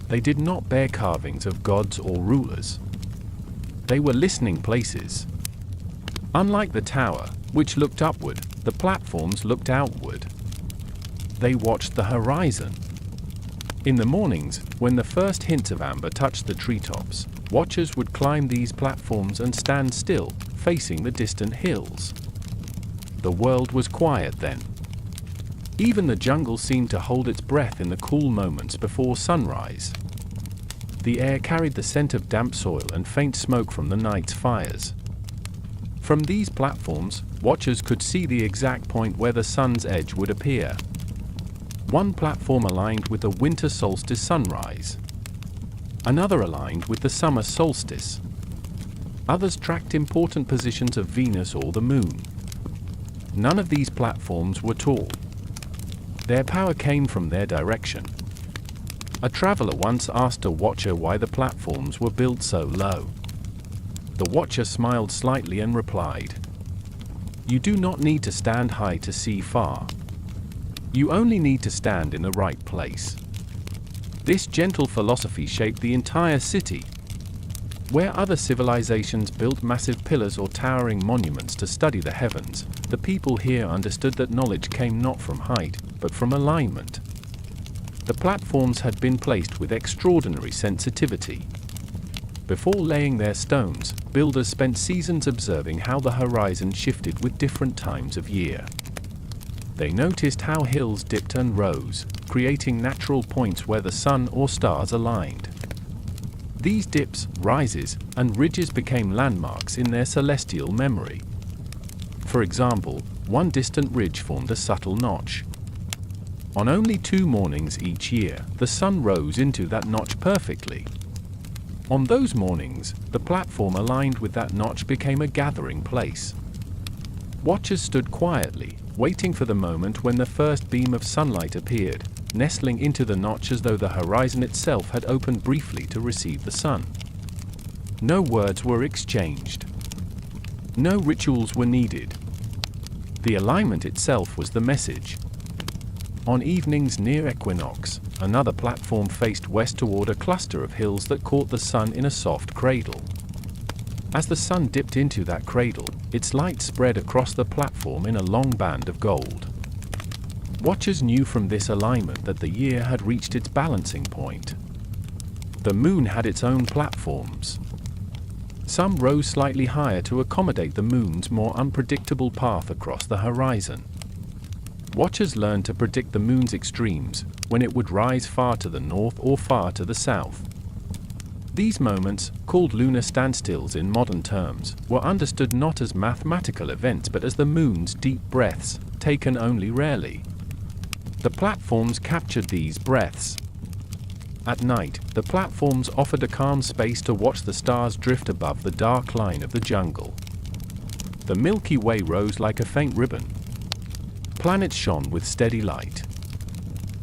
A: They did not bear carvings of gods or rulers. They were listening places. Unlike the tower, which looked upward, the platforms looked outward. They watched the horizon. In the mornings, when the first hints of amber touched the treetops, watchers would climb these platforms and stand still, facing the distant hills. The world was quiet then. Even the jungle seemed to hold its breath in the cool moments before sunrise. The air carried the scent of damp soil and faint smoke from the night's fires. From these platforms, watchers could see the exact point where the sun's edge would appear. One platform aligned with the winter solstice sunrise. Another aligned with the summer solstice. Others tracked important positions of Venus or the Moon. None of these platforms were tall. Their power came from their direction. A traveler once asked a watcher why the platforms were built so low. The watcher smiled slightly and replied, "You do not need to stand high to see far. You only need to stand in the right place." This gentle philosophy shaped the entire city. Where other civilizations built massive pillars or towering monuments to study the heavens, the people here understood that knowledge came not from height, but from alignment. The platforms had been placed with extraordinary sensitivity. Before laying their stones, builders spent seasons observing how the horizon shifted with different times of year. They noticed how hills dipped and rose, creating natural points where the sun or stars aligned. These dips, rises, and ridges became landmarks in their celestial memory. For example, one distant ridge formed a subtle notch. On only 2 mornings each year, the sun rose into that notch perfectly. On those mornings, the platform aligned with that notch became a gathering place. Watchers stood quietly, waiting for the moment when the first beam of sunlight appeared, nestling into the notch as though the horizon itself had opened briefly to receive the sun. No words were exchanged. No rituals were needed. The alignment itself was the message. On evenings near equinox, another platform faced west toward a cluster of hills that caught the sun in a soft cradle. As the sun dipped into that cradle, its light spread across the platform in a long band of gold. Watchers knew from this alignment that the year had reached its balancing point. The moon had its own platforms. Some rose slightly higher to accommodate the moon's more unpredictable path across the horizon. Watchers learned to predict the moon's extremes, when it would rise far to the north or far to the south. These moments, called lunar standstills in modern terms, were understood not as mathematical events but as the moon's deep breaths, taken only rarely. The platforms captured these breaths. At night, the platforms offered a calm space to watch the stars drift above the dark line of the jungle. The Milky Way rose like a faint ribbon. Planets shone with steady light.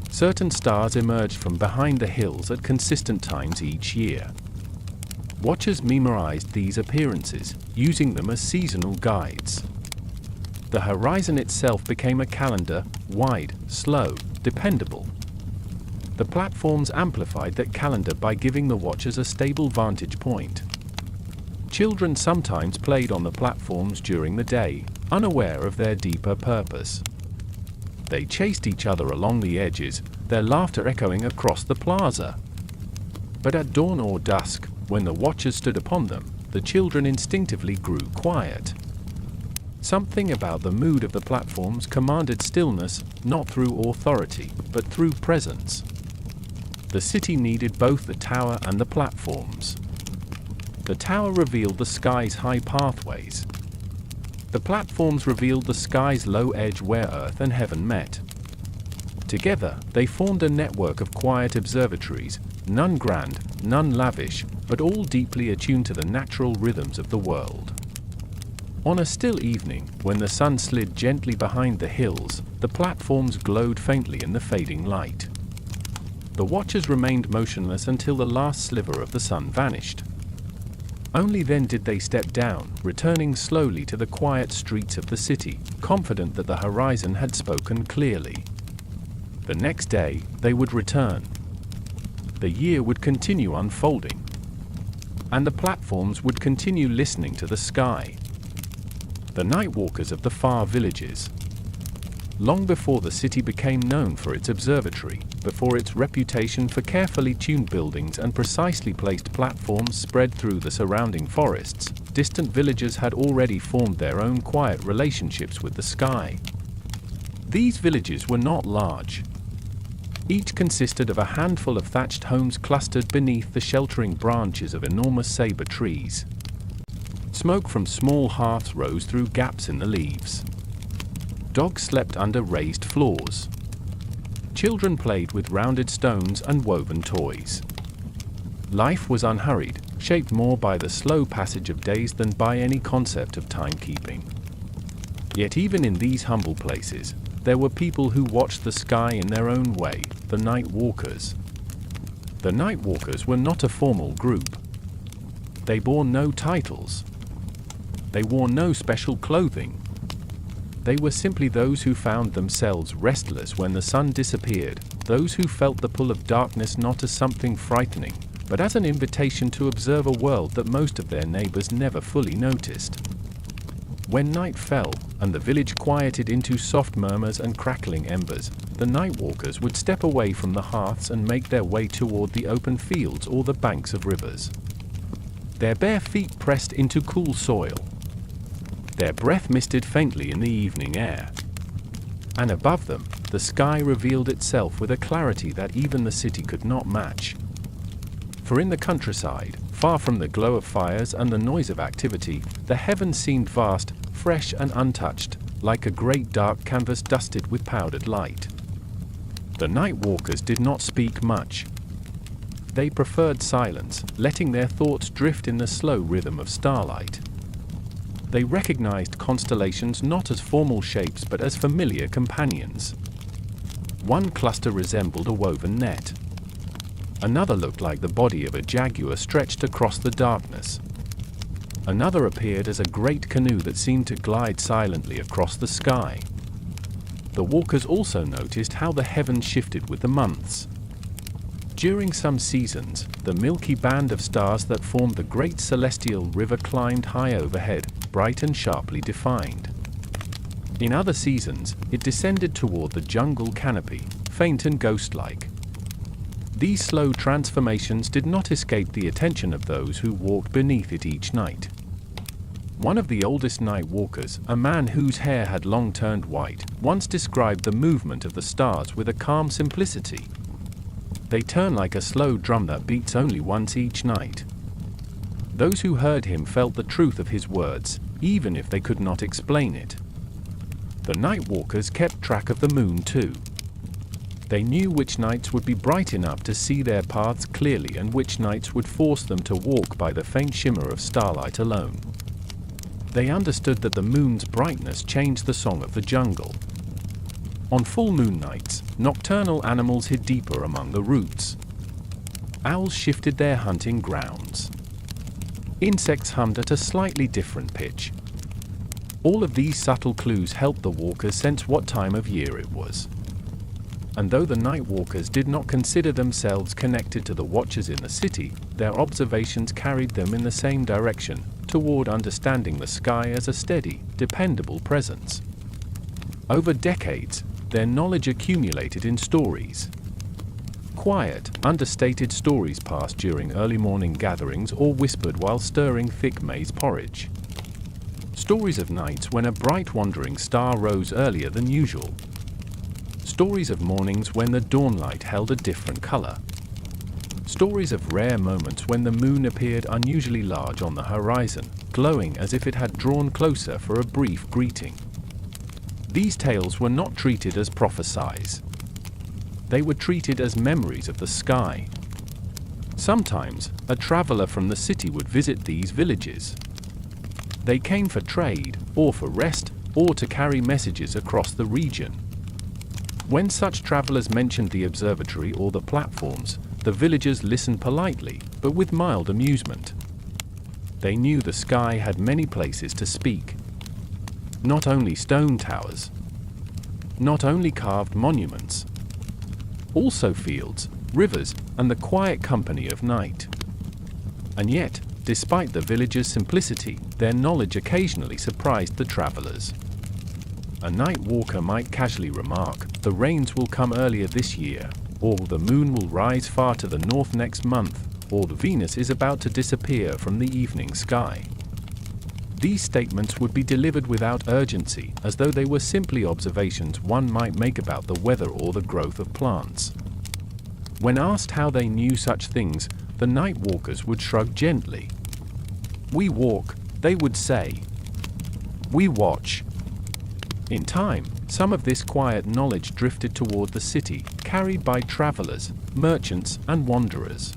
A: Certain stars emerged from behind the hills at consistent times each year. Watchers memorized these appearances, using them as seasonal guides. The horizon itself became a calendar, wide, slow, dependable. The platforms amplified that calendar by giving the watchers a stable vantage point. Children sometimes played on the platforms during the day, unaware of their deeper purpose. They chased each other along the edges, their laughter echoing across the plaza. But at dawn or dusk, when the watchers stood upon them, the children instinctively grew quiet. Something about the mood of the platforms commanded stillness, not through authority, but through presence. The city needed both the tower and the platforms. The tower revealed the sky's high pathways. The platforms revealed the sky's low edge where earth and heaven met. Together, they formed a network of quiet observatories, none grand, none lavish, but all deeply attuned to the natural rhythms of the world. On a still evening, when the sun slid gently behind the hills, the platforms glowed faintly in the fading light. The watchers remained motionless until the last sliver of the sun vanished. Only then did they step down, returning slowly to the quiet streets of the city, confident that the horizon had spoken clearly. The next day, they would return. The year would continue unfolding. And the platforms would continue listening to the sky. The night walkers of the far villages. Long before the city became known for its observatory, before its reputation for carefully tuned buildings and precisely placed platforms spread through the surrounding forests, distant villagers had already formed their own quiet relationships with the sky. These villages were not large. Each consisted of a handful of thatched homes clustered beneath the sheltering branches of enormous saber trees. Smoke from small hearths rose through gaps in the leaves. Dogs slept under raised floors. Children played with rounded stones and woven toys. Life was unhurried, shaped more by the slow passage of days than by any concept of timekeeping. Yet even in these humble places, there were people who watched the sky in their own way, the night walkers. The night walkers were not a formal group. They bore no titles. They wore no special clothing. They were simply those who found themselves restless when the sun disappeared, those who felt the pull of darkness not as something frightening, but as an invitation to observe a world that most of their neighbors never fully noticed. When night fell, and the village quieted into soft murmurs and crackling embers, the night walkers would step away from the hearths and make their way toward the open fields or the banks of rivers. Their bare feet pressed into cool soil. Their breath misted faintly in the evening air. And above them, the sky revealed itself with a clarity that even the city could not match. For in the countryside, far from the glow of fires and the noise of activity, the heavens seemed vast, fresh and untouched, like a great dark canvas dusted with powdered light. The night walkers did not speak much. They preferred silence, letting their thoughts drift in the slow rhythm of starlight. They recognized constellations not as formal shapes but as familiar companions. One cluster resembled a woven net. Another looked like the body of a jaguar stretched across the darkness. Another appeared as a great canoe that seemed to glide silently across the sky. The walkers also noticed how the heavens shifted with the months. During some seasons, the milky band of stars that formed the great celestial river climbed high overhead, bright and sharply defined. In other seasons, it descended toward the jungle canopy, faint and ghost-like. These slow transformations did not escape the attention of those who walked beneath it each night. One of the oldest night walkers, a man whose hair had long turned white, once described the movement of the stars with a calm simplicity. They turn like a slow drum that beats only once each night. Those who heard him felt the truth of his words, even if they could not explain it. The night walkers kept track of the moon too. They knew which nights would be bright enough to see their paths clearly and which nights would force them to walk by the faint shimmer of starlight alone. They understood that the moon's brightness changed the song of the jungle. On full moon nights, nocturnal animals hid deeper among the roots. Owls shifted their hunting grounds. Insects hummed at a slightly different pitch. All of these subtle clues helped the walkers sense what time of year it was. And though the night walkers did not consider themselves connected to the watchers in the city, their observations carried them in the same direction, toward understanding the sky as a steady, dependable presence. Over decades, their knowledge accumulated in stories. Quiet, understated stories passed during early morning gatherings or whispered while stirring thick maize porridge. Stories of nights when a bright wandering star rose earlier than usual. Stories of mornings when the dawnlight held a different color. Stories of rare moments when the moon appeared unusually large on the horizon, glowing as if it had drawn closer for a brief greeting. These tales were not treated as prophecies. They were treated as memories of the sky. Sometimes, a traveler from the city would visit these villages. They came for trade, or for rest, or to carry messages across the region. When such travelers mentioned the observatory or the platforms, the villagers listened politely, but with mild amusement. They knew the sky had many places to speak. Not only stone towers, not only carved monuments, also fields, rivers, and the quiet company of night. And yet, despite the villagers' simplicity, their knowledge occasionally surprised the travelers. A night walker might casually remark, "The rains will come earlier this year," or "The moon will rise far to the north next month," or "Venus is about to disappear from the evening sky." These statements would be delivered without urgency, as though they were simply observations one might make about the weather or the growth of plants. When asked how they knew such things, the night walkers would shrug gently. "We walk," they would say. "We watch." In time, some of this quiet knowledge drifted toward the city, carried by travelers, merchants, and wanderers.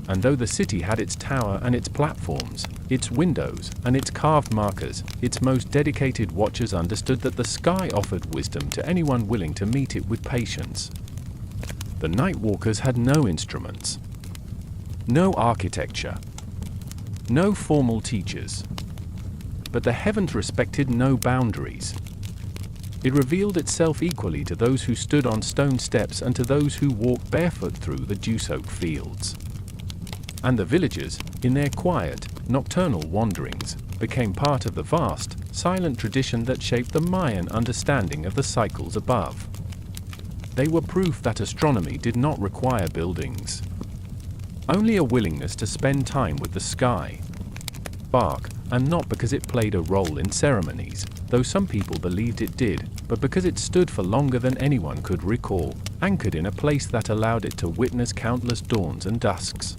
A: And though the city had its tower and its platforms, its windows and its carved markers, its most dedicated watchers understood that the sky offered wisdom to anyone willing to meet it with patience. The night walkers had no instruments, no architecture, no formal teachers. But the heavens respected no boundaries. It revealed itself equally to those who stood on stone steps and to those who walked barefoot through the dew-soaked fields. And the villagers, in their quiet, nocturnal wanderings, became part of the vast, silent tradition that shaped the Mayan understanding of the cycles above. They were proof that astronomy did not require buildings. Only a willingness to spend time with the sky. Bark, and not because it played a role in ceremonies, though some people believed it did, but because it stood for longer than anyone could recall, anchored in a place that allowed it to witness countless dawns and dusks.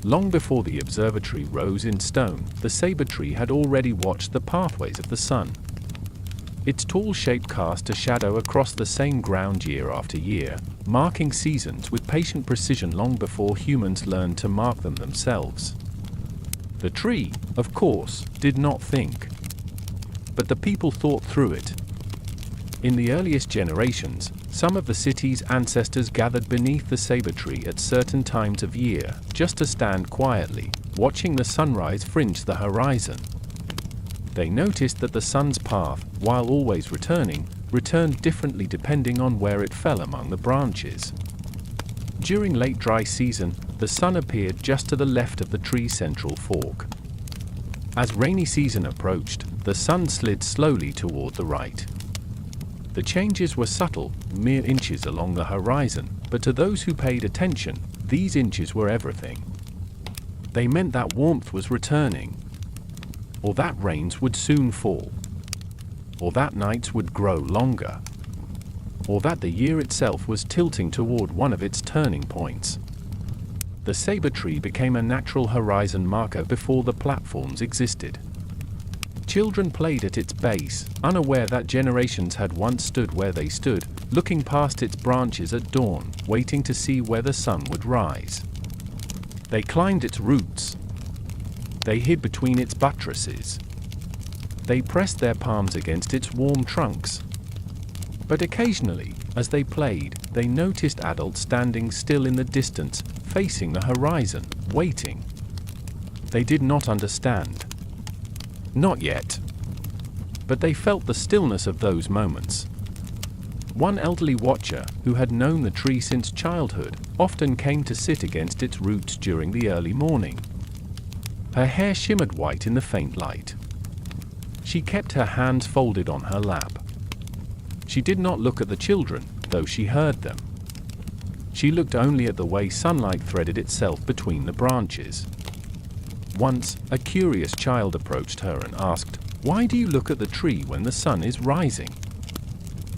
A: Long before the observatory rose in stone, the saber tree had already watched the pathways of the sun. Its tall shape cast a shadow across the same ground year after year, marking seasons with patient precision long before humans learned to mark them themselves. The tree, of course, did not think. But the people thought through it. In the earliest generations, some of the city's ancestors gathered beneath the saber tree at certain times of year, just to stand quietly, watching the sunrise fringe the horizon. They noticed that the sun's path, while always returned differently depending on where it fell among the branches. During late dry season, the sun appeared just to the left of the tree's central fork. As rainy season approached, the sun slid slowly toward the right. The changes were subtle, mere inches along the horizon, but to those who paid attention, these inches were everything. They meant that warmth was returning, or that rains would soon fall, or that nights would grow longer, or that the year itself was tilting toward one of its turning points. The saber tree became a natural horizon marker before the platforms existed. Children played at its base, unaware that generations had once stood where they stood, looking past its branches at dawn, waiting to see where the sun would rise. They climbed its roots. They hid between its buttresses. They pressed their palms against its warm trunks. But occasionally, as they played, they noticed adults standing still in the distance, facing the horizon, waiting. They did not understand. Not yet. But they felt the stillness of those moments. One elderly watcher, who had known the tree since childhood, often came to sit against its roots during the early morning. Her hair shimmered white in the faint light. She kept her hands folded on her lap. She did not look at the children, though she heard them. She looked only at the way sunlight threaded itself between the branches. Once, a curious child approached her and asked, "Why do you look at the tree when the sun is rising?"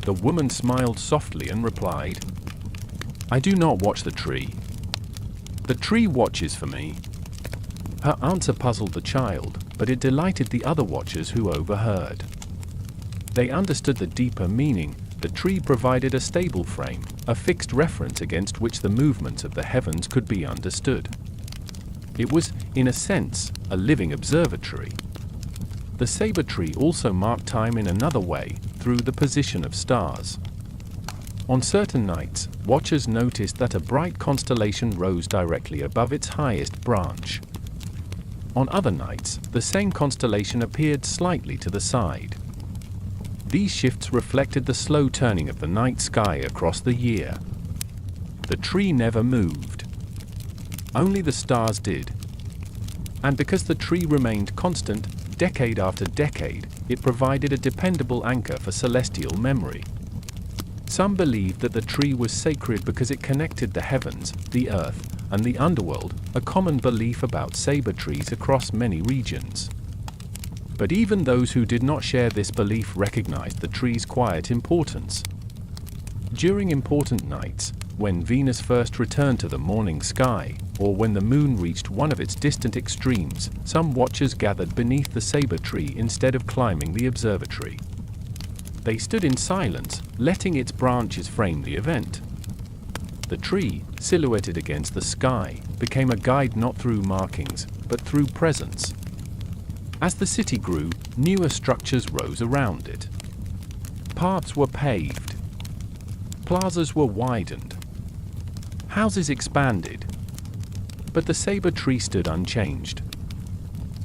A: The woman smiled softly and replied, "I do not watch the tree. The tree watches for me." Her answer puzzled the child, but it delighted the other watchers who overheard. They understood the deeper meaning. The tree provided a stable frame, a fixed reference against which the movements of the heavens could be understood. It was, in a sense, a living observatory. The saber tree also marked time in another way, through the position of stars. On certain nights, watchers noticed that a bright constellation rose directly above its highest branch. On other nights, the same constellation appeared slightly to the side. These shifts reflected the slow turning of the night sky across the year. The tree never moved. Only the stars did. And because the tree remained constant, decade after decade, it provided a dependable anchor for celestial memory. Some believed that the tree was sacred because it connected the heavens, the earth, and the underworld, a common belief about saber trees across many regions. But even those who did not share this belief recognized the tree's quiet importance. During important nights, when Venus first returned to the morning sky, or when the moon reached one of its distant extremes, some watchers gathered beneath the saber tree instead of climbing the observatory. They stood in silence, letting its branches frame the event. The tree, silhouetted against the sky, became a guide not through markings, but through presence. As the city grew, newer structures rose around it. Paths were paved. Plazas were widened. Houses expanded. But the saber tree stood unchanged.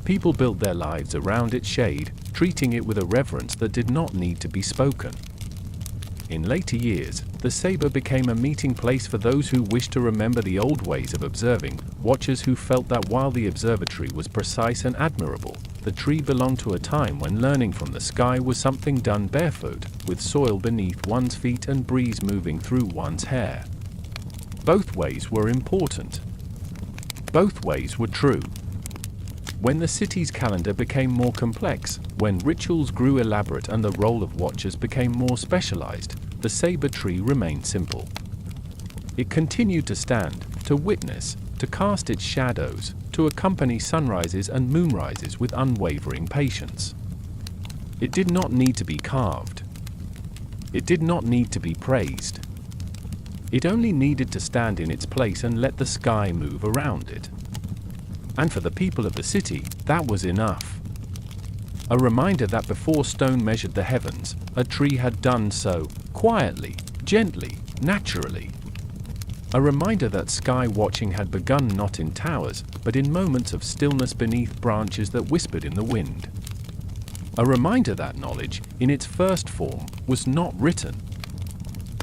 A: People built their lives around its shade, treating it with a reverence that did not need to be spoken. In later years, the saber became a meeting place for those who wished to remember the old ways of observing, watchers who felt that while the observatory was precise and admirable, the tree belonged to a time when learning from the sky was something done barefoot, with soil beneath one's feet and breeze moving through one's hair. Both ways were important. Both ways were true. When the city's calendar became more complex, when rituals grew elaborate and the role of watchers became more specialized, the saber tree remained simple. It continued to stand, to witness, to cast its shadows, to accompany sunrises and moonrises with unwavering patience. It did not need to be carved. It did not need to be praised. It only needed to stand in its place and let the sky move around it. And for the people of the city, that was enough. A reminder that before stone measured the heavens, a tree had done so, quietly, gently, naturally. A reminder that sky watching had begun not in towers, but in moments of stillness beneath branches that whispered in the wind. A reminder that knowledge, in its first form, was not written.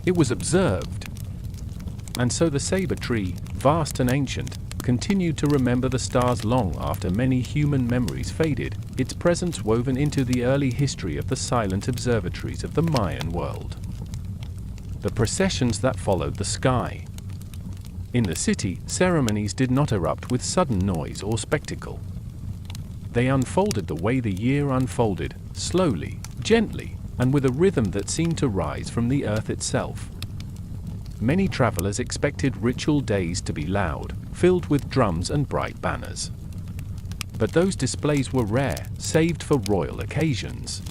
A: It was observed. And so the saber tree, vast and ancient, continued to remember the stars long after many human memories faded, its presence woven into the early history of the silent observatories of the Mayan world. The processions that followed the sky. In the city, ceremonies did not erupt with sudden noise or spectacle. They unfolded the way the year unfolded, slowly, gently, and with a rhythm that seemed to rise from the earth itself. Many travelers expected ritual days to be loud, filled with drums and bright banners. But those displays were rare, saved for royal occasions.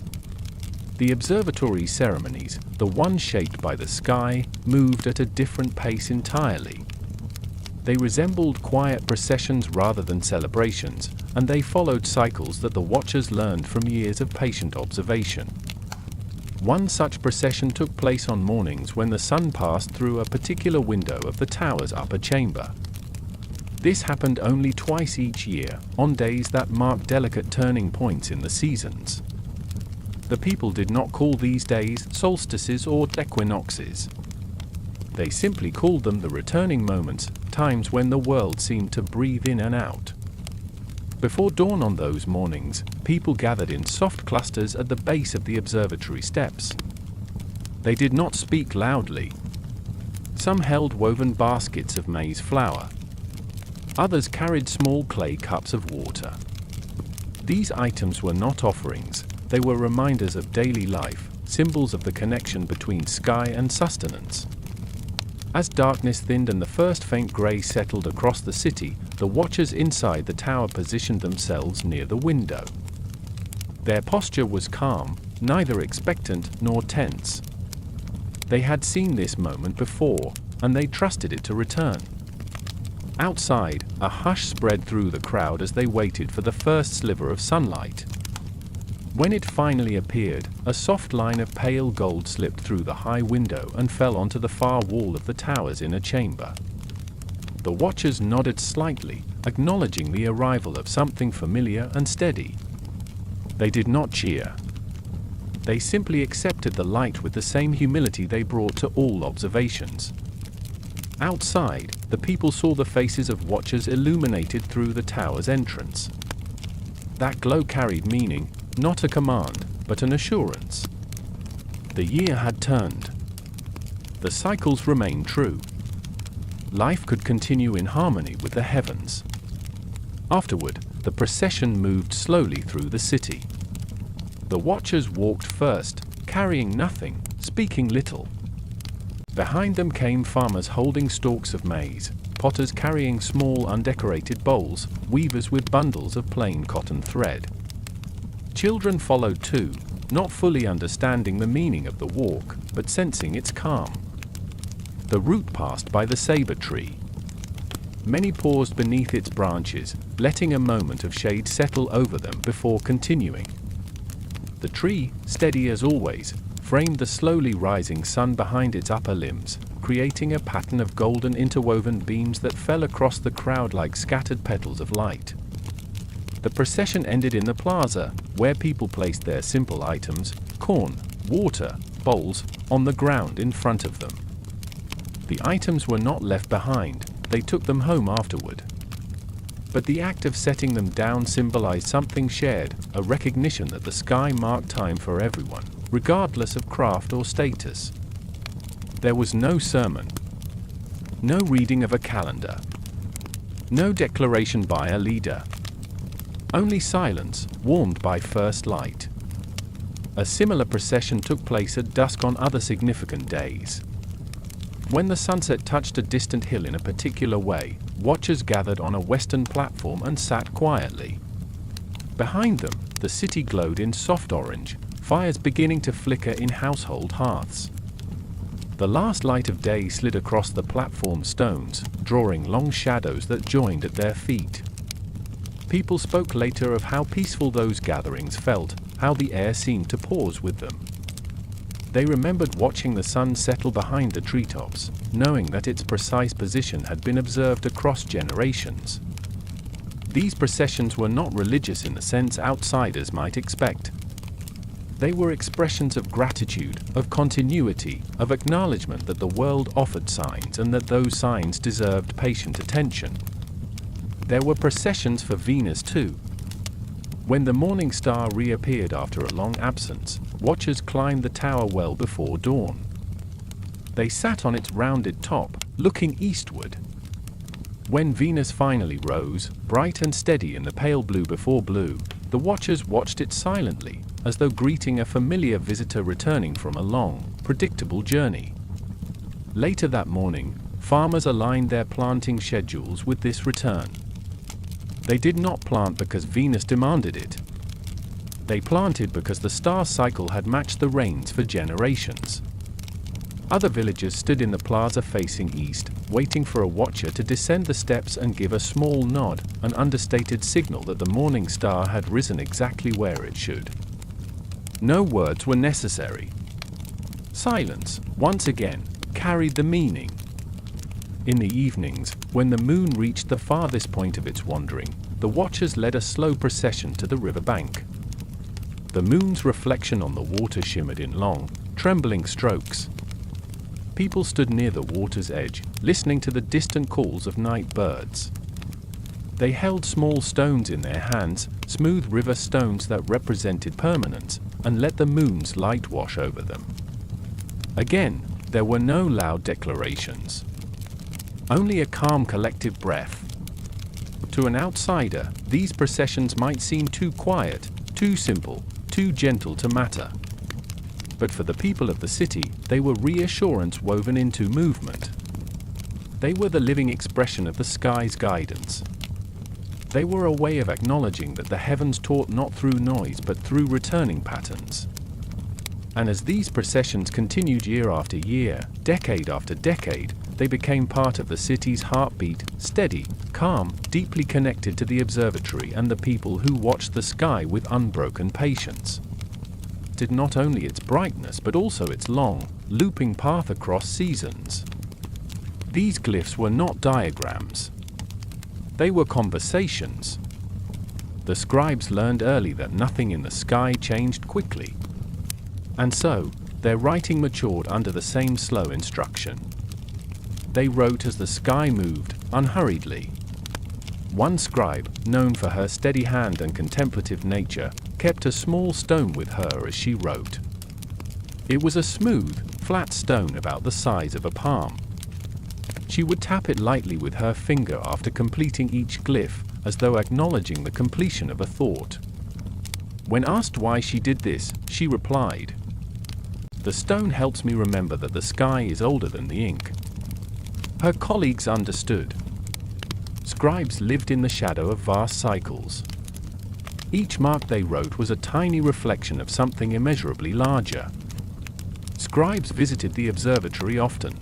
A: The observatory ceremonies, the ones shaped by the sky, moved at a different pace entirely. They resembled quiet processions rather than celebrations, and they followed cycles that the watchers learned from years of patient observation. One such procession took place on mornings when the sun passed through a particular window of the tower's upper chamber. This happened only twice each year, on days that marked delicate turning points in the seasons. The people did not call these days solstices or equinoxes. They simply called them the returning moments, times when the world seemed to breathe in and out. Before dawn on those mornings, people gathered in soft clusters at the base of the observatory steps. They did not speak loudly. Some held woven baskets of maize flour. Others carried small clay cups of water. These items were not offerings, they were reminders of daily life, symbols of the connection between sky and sustenance. As darkness thinned and the first faint gray settled across the city, the watchers inside the tower positioned themselves near the window. Their posture was calm, neither expectant nor tense. They had seen this moment before, and they trusted it to return. Outside, a hush spread through the crowd as they waited for the first sliver of sunlight. When it finally appeared, a soft line of pale gold slipped through the high window and fell onto the far wall of the tower's inner chamber. The watchers nodded slightly, acknowledging the arrival of something familiar and steady. They did not cheer. They simply accepted the light with the same humility they brought to all observations. Outside, the people saw the faces of watchers illuminated through the tower's entrance. That glow carried meaning, not a command, but an assurance. The year had turned. The cycles remained true. Life could continue in harmony with the heavens. Afterward, the procession moved slowly through the city. The watchers walked first, carrying nothing, speaking little. Behind them came farmers holding stalks of maize, potters carrying small undecorated bowls, weavers with bundles of plain cotton thread. Children followed too, not fully understanding the meaning of the walk, but sensing its calm. The route passed by the saber tree. Many paused beneath its branches, letting a moment of shade settle over them before continuing. The tree, steady as always, framed the slowly rising sun behind its upper limbs, creating a pattern of golden interwoven beams that fell across the crowd like scattered petals of light. The procession ended in the plaza, where people placed their simple items, corn, water, bowls, on the ground in front of them. The items were not left behind, they took them home afterward. But the act of setting them down symbolized something shared, a recognition that the sky marked time for everyone, regardless of craft or status. There was no sermon, no reading of a calendar, no declaration by a leader. Only silence, warmed by first light. A similar procession took place at dusk on other significant days. When the sunset touched a distant hill in a particular way, watchers gathered on a western platform and sat quietly. Behind them, the city glowed in soft orange, fires beginning to flicker in household hearths. The last light of day slid across the platform stones, drawing long shadows that joined at their feet. People spoke later of how peaceful those gatherings felt, how the air seemed to pause with them. They remembered watching the sun settle behind the treetops, knowing that its precise position had been observed across generations. These processions were not religious in the sense outsiders might expect. They were expressions of gratitude, of continuity, of acknowledgement that the world offered signs and that those signs deserved patient attention. There were processions for Venus too. When the morning star reappeared after a long absence, watchers climbed the tower well before dawn. They sat on its rounded top, looking eastward. When Venus finally rose, bright and steady in the pale blue before blue, the watchers watched it silently, as though greeting a familiar visitor returning from a long, predictable journey. Later that morning, farmers aligned their planting schedules with this return. They did not plant because Venus demanded it. They planted because the star cycle had matched the rains for generations. Other villagers stood in the plaza facing east, waiting for a watcher to descend the steps and give a small nod, an understated signal that the morning star had risen exactly where it should. No words were necessary. Silence, once again, carried the meaning. In the evenings, when the moon reached the farthest point of its wandering, the watchers led a slow procession to the riverbank. The moon's reflection on the water shimmered in long, trembling strokes. People stood near the water's edge, listening to the distant calls of night birds. They held small stones in their hands, smooth river stones that represented permanence, and let the moon's light wash over them. Again, there were no loud declarations. Only a calm collective breath. To an outsider, these processions might seem too quiet, too simple, too gentle to matter. But for the people of the city, they were reassurance woven into movement. They were the living expression of the sky's guidance. They were a way of acknowledging that the heavens taught not through noise but through returning patterns. And as these processions continued year after year, decade after decade, they became part of the city's heartbeat, steady, calm, deeply connected to the observatory and the people who watched the sky with unbroken patience. Did not only its brightness but also its long, looping path across seasons. These glyphs were not diagrams. They were conversations. The scribes learned early that nothing in the sky changed quickly. And so, their writing matured under the same slow instruction. They wrote as the sky moved, unhurriedly. One scribe, known for her steady hand and contemplative nature, kept a small stone with her as she wrote. It was a smooth, flat stone about the size of a palm. She would tap it lightly with her finger after completing each glyph, as though acknowledging the completion of a thought. When asked why she did this, she replied, "The stone helps me remember that the sky is older than the ink." Her colleagues understood. Scribes lived in the shadow of vast cycles. Each mark they wrote was a tiny reflection of something immeasurably larger. Scribes visited the observatory often.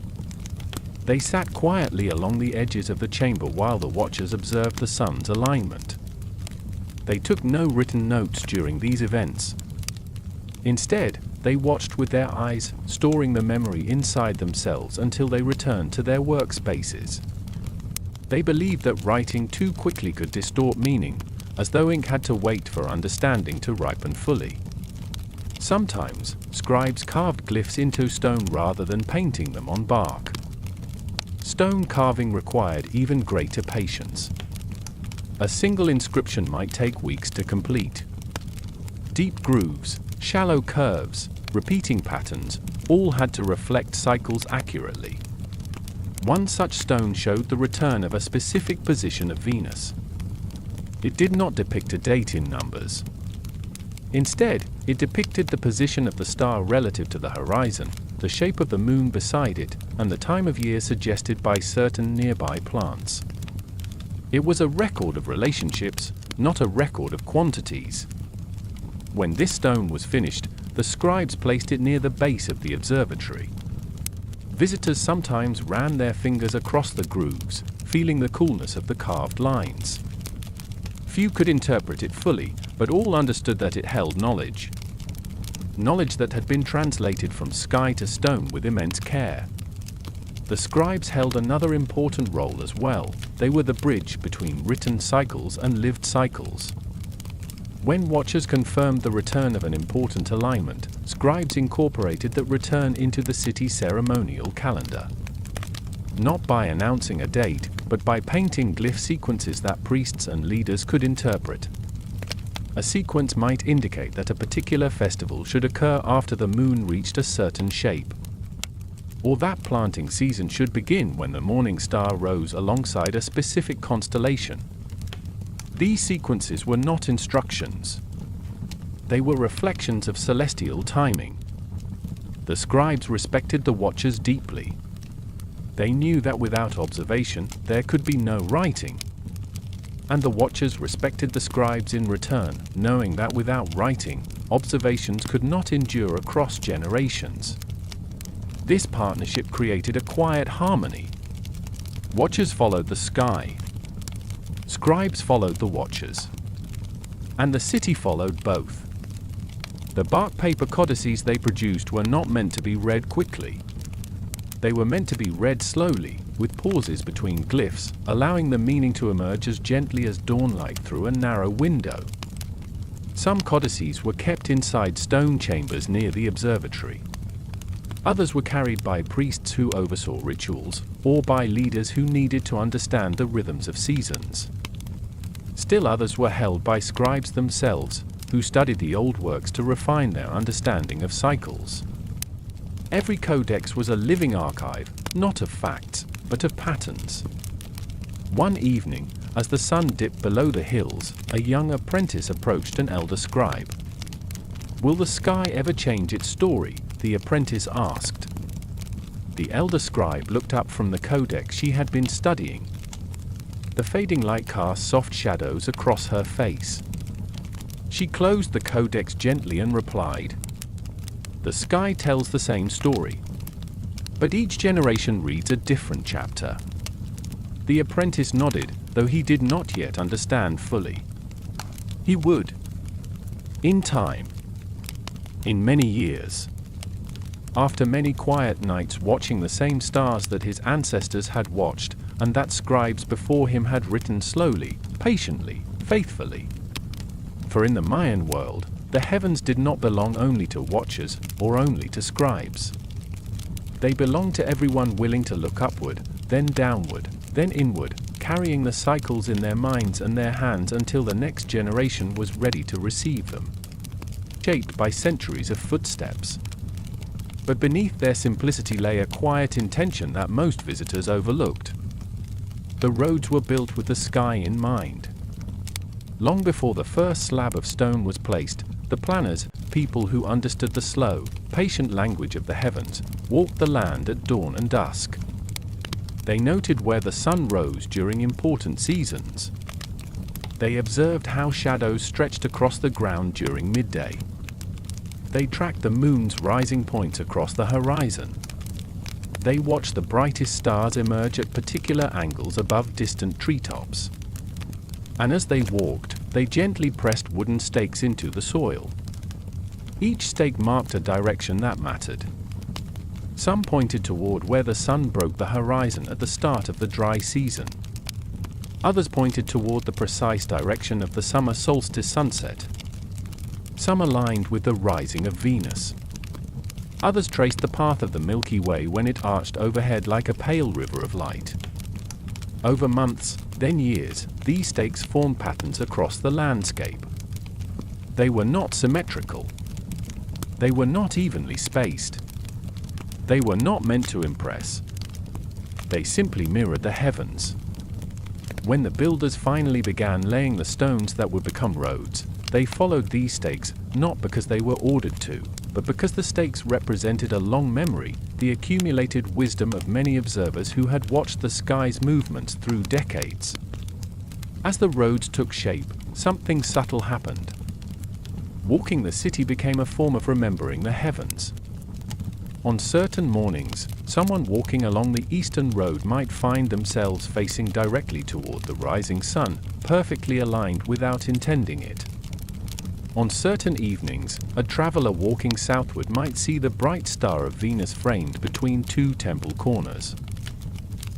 A: They sat quietly along the edges of the chamber while the watchers observed the sun's alignment. They took no written notes during these events. Instead, they watched with their eyes, storing the memory inside themselves until they returned to their workspaces. They believed that writing too quickly could distort meaning, as though ink had to wait for understanding to ripen fully. Sometimes, scribes carved glyphs into stone rather than painting them on bark. Stone carving required even greater patience. A single inscription might take weeks to complete. Deep grooves, shallow curves, repeating patterns, all had to reflect cycles accurately. One such stone showed the return of a specific position of Venus. It did not depict a date in numbers. Instead, it depicted the position of the star relative to the horizon, the shape of the moon beside it, and the time of year suggested by certain nearby plants. It was a record of relationships, not a record of quantities. When this stone was finished, the scribes placed it near the base of the observatory. Visitors sometimes ran their fingers across the grooves, feeling the coolness of the carved lines. Few could interpret it fully, but all understood that it held knowledge. Knowledge that had been translated from sky to stone with immense care. The scribes held another important role as well. They were the bridge between written cycles and lived cycles. When watchers confirmed the return of an important alignment, scribes incorporated that return into the city's ceremonial calendar. Not by announcing a date, but by painting glyph sequences that priests and leaders could interpret. A sequence might indicate that a particular festival should occur after the moon reached a certain shape, or that planting season should begin when the morning star rose alongside a specific constellation. These sequences were not instructions. They were reflections of celestial timing. The scribes respected the watchers deeply. They knew that without observation, there could be no writing. And the watchers respected the scribes in return, knowing that without writing, observations could not endure across generations. This partnership created a quiet harmony. Watchers followed the sky. Scribes followed the watchers. And the city followed both. The bark paper codices they produced were not meant to be read quickly. They were meant to be read slowly, with pauses between glyphs, allowing the meaning to emerge as gently as dawnlight through a narrow window. Some codices were kept inside stone chambers near the observatory. Others were carried by priests who oversaw rituals, or by leaders who needed to understand the rhythms of seasons. Still others were held by scribes themselves, who studied the old works to refine their understanding of cycles. Every codex was a living archive, not of facts, but of patterns. One evening, as the sun dipped below the hills, a young apprentice approached an elder scribe. "Will the sky ever change its story?" the apprentice asked. The elder scribe looked up from the codex she had been studying. The fading light cast soft shadows across her face. She closed the codex gently and replied, "The sky tells the same story, but each generation reads a different chapter." The apprentice nodded, though he did not yet understand fully. He would. In time. In many years. After many quiet nights watching the same stars that his ancestors had watched, and that scribes before him had written slowly, patiently, faithfully. For in the Mayan world, the heavens did not belong only to watchers, or only to scribes. They belonged to everyone willing to look upward, then downward, then inward, carrying the cycles in their minds and their hands until the next generation was ready to receive them, shaped by centuries of footsteps. But beneath their simplicity lay a quiet intention that most visitors overlooked. The roads were built with the sky in mind. Long before the first slab of stone was placed, the planners, people who understood the slow, patient language of the heavens, walked the land at dawn and dusk. They noted where the sun rose during important seasons. They observed how shadows stretched across the ground during midday. They tracked the moon's rising points across the horizon. they watched the brightest stars emerge at particular angles above distant treetops. And as they walked, they gently pressed wooden stakes into the soil. Each stake marked a direction that mattered. Some pointed toward where the sun broke the horizon at the start of the dry season. Others pointed toward the precise direction of the summer solstice sunset. Some aligned with the rising of Venus. Others traced the path of the Milky Way when it arched overhead like a pale river of light. Over months, then years, these stakes formed patterns across the landscape. They were not symmetrical. They were not evenly spaced. They were not meant to impress. They simply mirrored the heavens. When the builders finally began laying the stones that would become roads, they followed these stakes not because they were ordered to, but because the stakes represented a long memory, the accumulated wisdom of many observers who had watched the sky's movements through decades. As the roads took shape, something subtle happened. Walking the city became a form of remembering the heavens. On certain mornings, someone walking along the eastern road might find themselves facing directly toward the rising sun, perfectly aligned without intending it. On certain evenings, a traveler walking southward might see the bright star of Venus framed between two temple corners.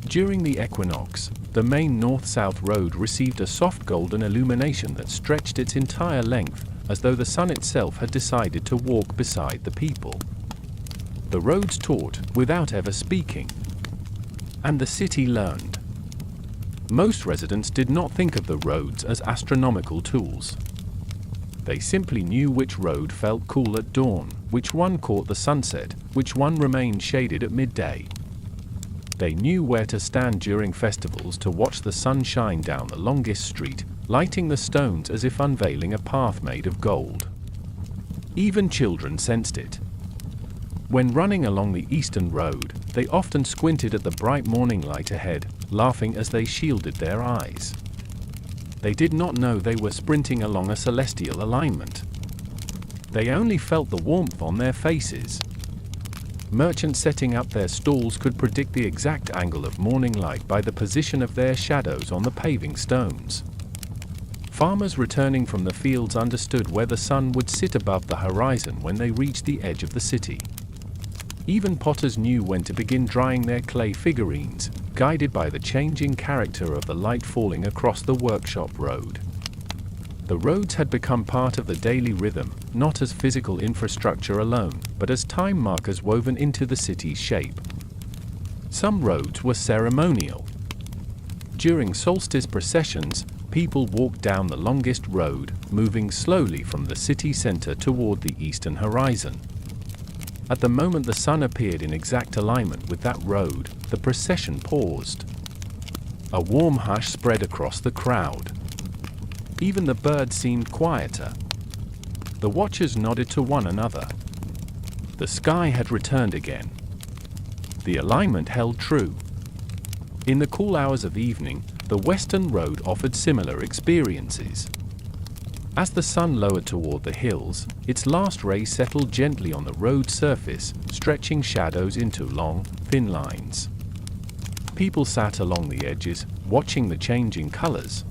A: During the equinox, the main north-south road received a soft golden illumination that stretched its entire length, as though the sun itself had decided to walk beside the people. The roads taught, without ever speaking. And the city learned. Most residents did not think of the roads as astronomical tools. They simply knew which road felt cool at dawn, which one caught the sunset, which one remained shaded at midday. They knew where to stand during festivals to watch the sun shine down the longest street, lighting the stones as if unveiling a path made of gold. Even children sensed it. When running along the eastern road, they often squinted at the bright morning light ahead, laughing as they shielded their eyes. They did not know they were sprinting along a celestial alignment. They only felt the warmth on their faces. Merchants setting up their stalls could predict the exact angle of morning light by the position of their shadows on the paving stones. Farmers returning from the fields understood where the sun would sit above the horizon when they reached the edge of the city. Even potters knew when to begin drying their clay figurines, guided by the changing character of the light falling across the workshop road. The roads had become part of the daily rhythm, not as physical infrastructure alone, but as time markers woven into the city's shape. Some roads were ceremonial. During solstice processions, people walked down the longest road, moving slowly from the city center toward the eastern horizon. At the moment the sun appeared in exact alignment with that road, the procession paused. A warm hush spread across the crowd. Even the birds seemed quieter. The watchers nodded to one another. The sky had returned again. The alignment held true. In the cool hours of evening, the western road offered similar experiences. As the sun lowered toward the hills, its last rays settled gently on the road's surface, stretching shadows into long, thin lines. People sat along the edges, watching the changing colors.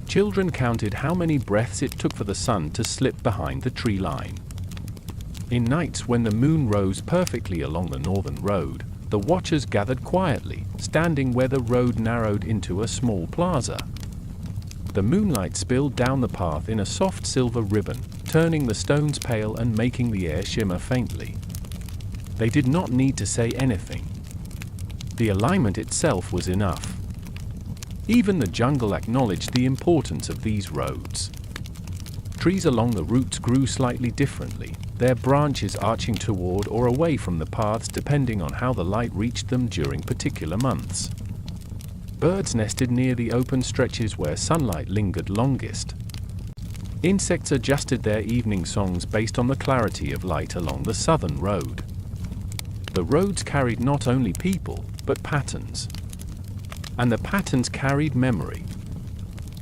A: Children counted how many breaths it took for the sun to slip behind the tree line. In nights when the moon rose perfectly along the northern road, the watchers gathered quietly, standing where the road narrowed into a small plaza. The moonlight spilled down the path in a soft silver ribbon, turning the stones pale and making the air shimmer faintly. They did not need to say anything. The alignment itself was enough. Even the jungle acknowledged the importance of these roads. Trees along the routes grew slightly differently, their branches arching toward or away from the paths depending on how the light reached them during particular months. Birds nested near the open stretches where sunlight lingered longest. Insects adjusted their evening songs based on the clarity of light along the southern road. The roads carried not only people, but patterns. And the patterns carried memory.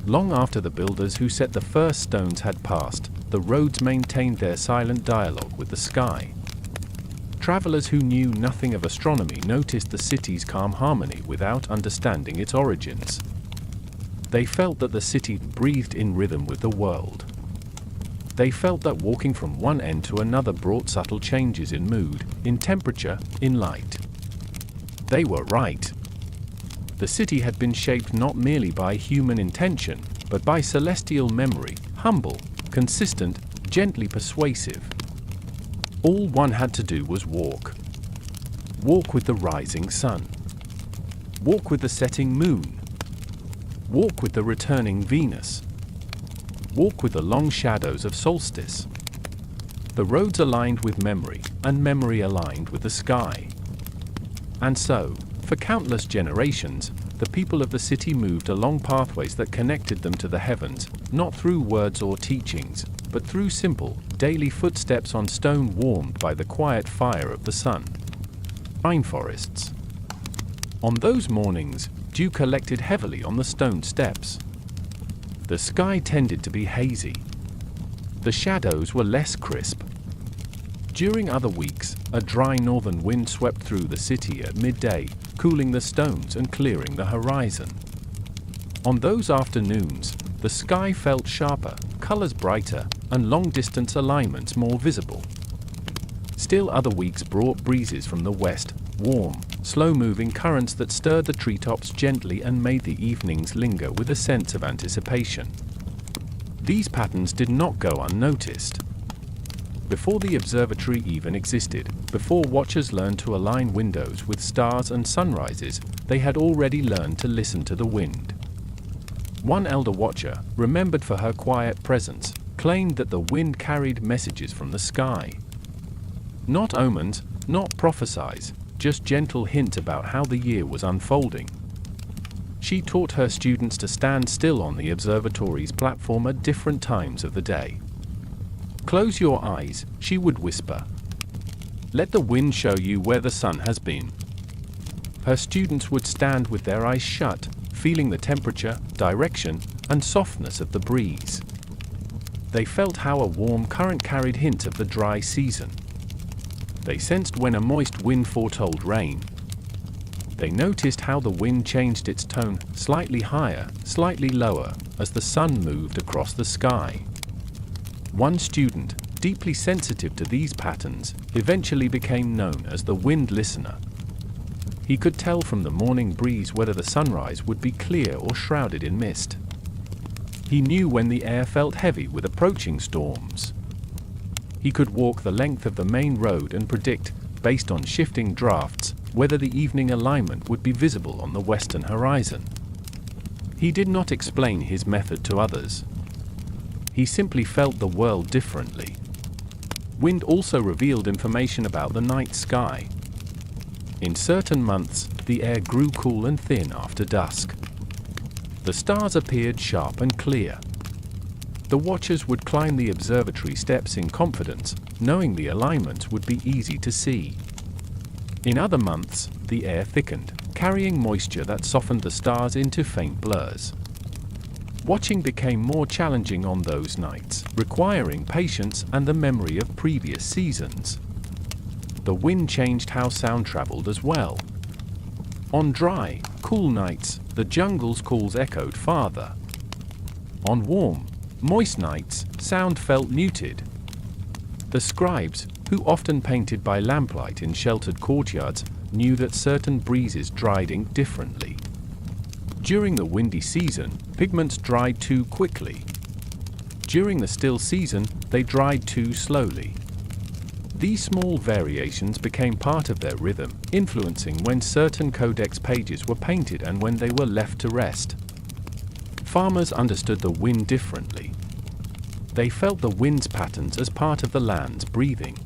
A: Long after the builders who set the first stones had passed, the roads maintained their silent dialogue with the sky. Travelers who knew nothing of astronomy noticed the city's calm harmony without understanding its origins. They felt that the city breathed in rhythm with the world. They felt that walking from one end to another brought subtle changes in mood, in temperature, in light. They were right. The city had been shaped not merely by human intention, but by celestial memory, humble, consistent, gently persuasive. All one had to do was walk. Walk with the rising sun. Walk with the setting moon. Walk with the returning Venus. Walk with the long shadows of solstice. The roads aligned with memory, and memory aligned with the sky. And so, for countless generations, the people of the city moved along pathways that connected them to the heavens, not through words or teachings, but through simple, daily footsteps on stone warmed by the quiet fire of the sun. Pine forests. On those mornings, dew collected heavily on the stone steps. The sky tended to be hazy. The shadows were less crisp. During other weeks, a dry northern wind swept through the city at midday, cooling the stones and clearing the horizon. On those afternoons, the sky felt sharper, colors brighter, and long-distance alignments more visible. Still other weeks brought breezes from the west, warm, slow-moving currents that stirred the treetops gently and made the evenings linger with a sense of anticipation. These patterns did not go unnoticed. Before the observatory even existed, before watchers learned to align windows with stars and sunrises, they had already learned to listen to the wind. One elder watcher, remembered for her quiet presence, claimed that the wind carried messages from the sky. Not omens, not prophecies, just gentle hints about how the year was unfolding. She taught her students to stand still on the observatory's platform at different times of the day. "Close your eyes," she would whisper. "Let the wind show you where the sun has been." Her students would stand with their eyes shut, feeling the temperature, direction, and softness of the breeze. They felt how a warm current carried hints of the dry season. They sensed when a moist wind foretold rain. They noticed how the wind changed its tone, slightly higher, slightly lower, as the sun moved across the sky. One student, deeply sensitive to these patterns, eventually became known as the wind listener. He could tell from the morning breeze whether the sunrise would be clear or shrouded in mist. He knew when the air felt heavy with approaching storms. He could walk the length of the main road and predict, based on shifting drafts, whether the evening alignment would be visible on the western horizon. He did not explain his method to others. He simply felt the world differently. Wind also revealed information about the night sky. In certain months, the air grew cool and thin after dusk. The stars appeared sharp and clear. The watchers would climb the observatory steps in confidence, knowing the alignments would be easy to see. In other months, the air thickened, carrying moisture that softened the stars into faint blurs. Watching became more challenging on those nights, requiring patience and the memory of previous seasons. The wind changed how sound traveled as well. On dry, cool nights, the jungle's calls echoed farther. On warm, moist nights, sound felt muted. The scribes, who often painted by lamplight in sheltered courtyards, knew that certain breezes dried ink differently. During the windy season, pigments dried too quickly. During the still season, they dried too slowly. These small variations became part of their rhythm, influencing when certain codex pages were painted and when they were left to rest. Farmers understood the wind differently. They felt the wind's patterns as part of the land's breathing.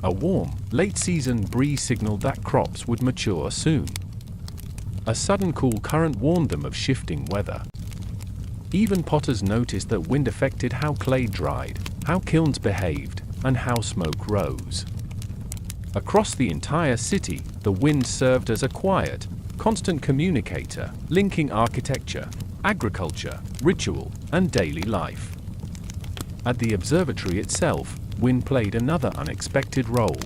A: A warm, late-season breeze signaled that crops would mature soon. A sudden cool current warned them of shifting weather. Even potters noticed that wind affected how clay dried, how kilns behaved, and how smoke rose. Across the entire city, the wind served as a quiet, constant communicator, linking architecture, agriculture, ritual, and daily life. At the observatory itself, wind played another unexpected role.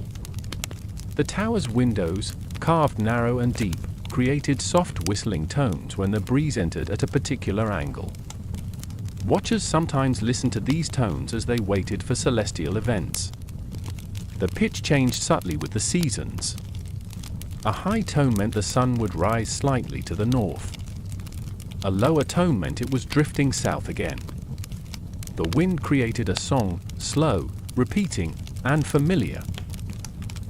A: The tower's windows, carved narrow and deep, created soft whistling tones when the breeze entered at a particular angle. Watchers sometimes listened to these tones as they waited for celestial events. The pitch changed subtly with the seasons. A high tone meant the sun would rise slightly to the north. A lower tone meant it was drifting south again. The wind created a song, slow, repeating, and familiar.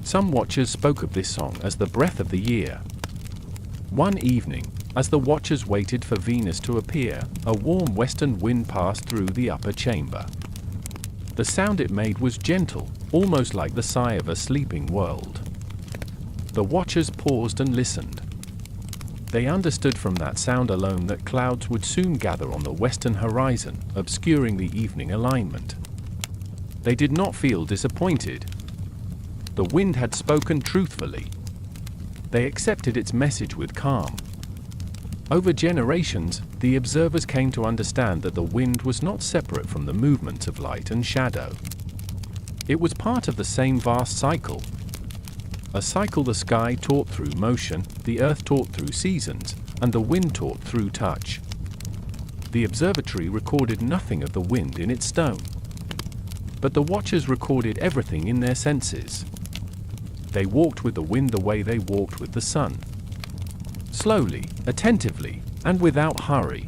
A: Some watchers spoke of this song as the breath of the year. One evening, as the watchers waited for Venus to appear, a warm western wind passed through the upper chamber. The sound it made was gentle, almost like the sigh of a sleeping world. The watchers paused and listened. They understood from that sound alone that clouds would soon gather on the western horizon, obscuring the evening alignment. They did not feel disappointed. The wind had spoken truthfully. They accepted its message with calm. Over generations, the observers came to understand that the wind was not separate from the movements of light and shadow. It was part of the same vast cycle. A cycle the sky taught through motion, the earth taught through seasons, and the wind taught through touch. The observatory recorded nothing of the wind in its stone. But the watchers recorded everything in their senses. They walked with the wind the way they walked with the sun. Slowly, attentively, and without hurry.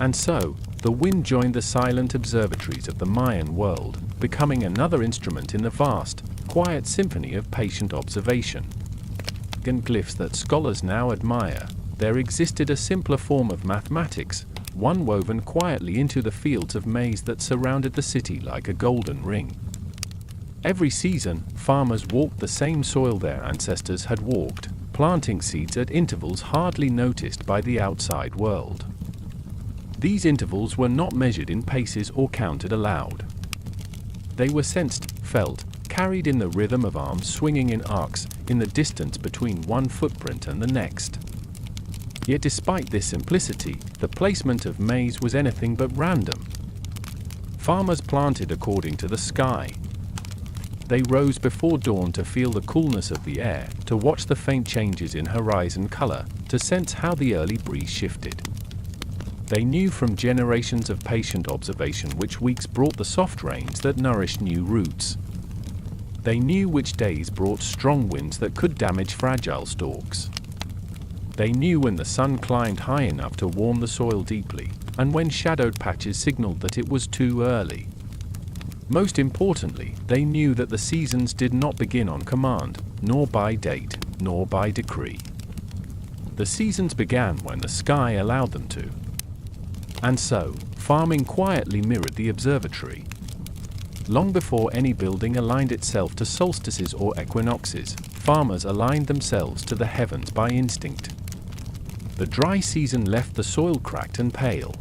A: And so, the wind joined the silent observatories of the Mayan world, becoming another instrument in the vast, quiet symphony of patient observation. And glyphs that scholars now admire, there existed a simpler form of mathematics, one woven quietly into the fields of maize that surrounded the city like a golden ring. Every season, farmers walked the same soil their ancestors had walked, planting seeds at intervals hardly noticed by the outside world. These intervals were not measured in paces or counted aloud. They were sensed, felt, carried in the rhythm of arms swinging in arcs, in the distance between one footprint and the next. Yet despite this simplicity, the placement of maize was anything but random. Farmers planted according to the sky. They rose before dawn to feel the coolness of the air, to watch the faint changes in horizon color, to sense how the early breeze shifted. They knew from generations of patient observation which weeks brought the soft rains that nourished new roots. They knew which days brought strong winds that could damage fragile stalks. They knew when the sun climbed high enough to warm the soil deeply, and when shadowed patches signaled that it was too early. Most importantly, they knew that the seasons did not begin on command, nor by date, nor by decree. The seasons began when the sky allowed them to. And so, farming quietly mirrored the observatory. Long before any building aligned itself to solstices or equinoxes, farmers aligned themselves to the heavens by instinct. The dry season left the soil cracked and pale.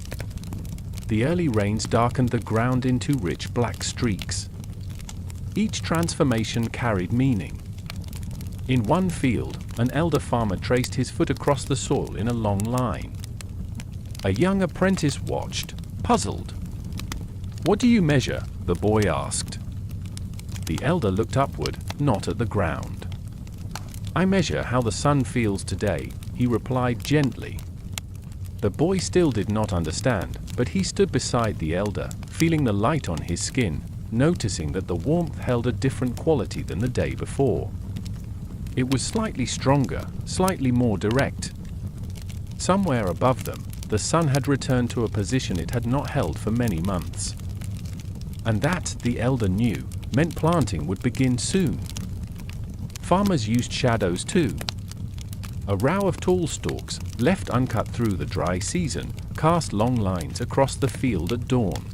A: The early rains darkened the ground into rich black streaks. Each transformation carried meaning. In one field, an elder farmer traced his foot across the soil in a long line. A young apprentice watched, puzzled. "What do you measure?" the boy asked. The elder looked upward, not at the ground. "I measure how the sun feels today," he replied gently. The boy still did not understand, but he stood beside the elder, feeling the light on his skin, noticing that the warmth held a different quality than the day before. It was slightly stronger, slightly more direct. Somewhere above them, the sun had returned to a position it had not held for many months. And that, the elder knew, meant planting would begin soon. Farmers used shadows too. A row of tall stalks, left uncut through the dry season, cast long lines across the field at dawn.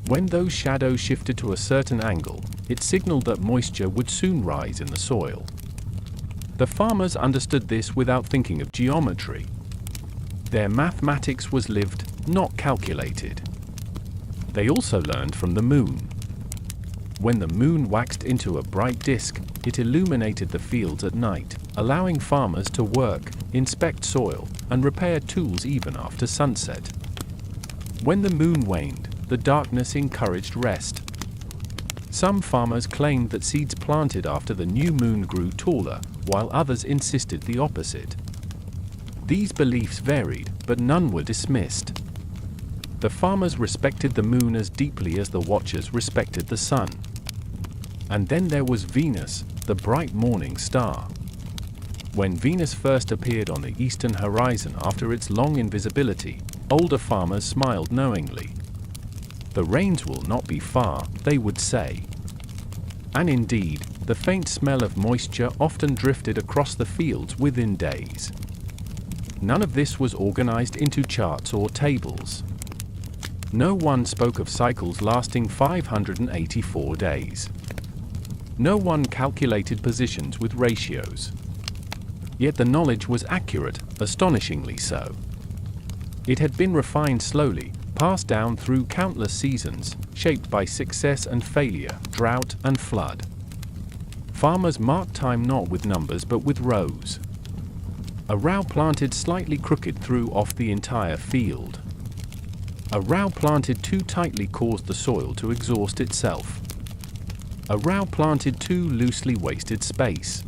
A: When those shadows shifted to a certain angle, it signaled that moisture would soon rise in the soil. The farmers understood this without thinking of geometry. Their mathematics was lived, not calculated. They also learned from the moon. When the moon waxed into a bright disk, it illuminated the fields at night, allowing farmers to work, inspect soil, and repair tools even after sunset. When the moon waned, the darkness encouraged rest. Some farmers claimed that seeds planted after the new moon grew taller, while others insisted the opposite. These beliefs varied, but none were dismissed. The farmers respected the moon as deeply as the watchers respected the sun. And then there was Venus, the bright morning star. When Venus first appeared on the eastern horizon after its long invisibility, older farmers smiled knowingly. "The rains will not be far," they would say. And indeed, the faint smell of moisture often drifted across the fields within days. None of this was organized into charts or tables. No one spoke of cycles lasting 584 days. No one calculated positions with ratios. Yet the knowledge was accurate, astonishingly so. It had been refined slowly, passed down through countless seasons, shaped by success and failure, drought and flood. Farmers marked time not with numbers but with rows. A row planted slightly crooked threw off the entire field. A row planted too tightly caused the soil to exhaust itself. A row planted too loosely wasted space.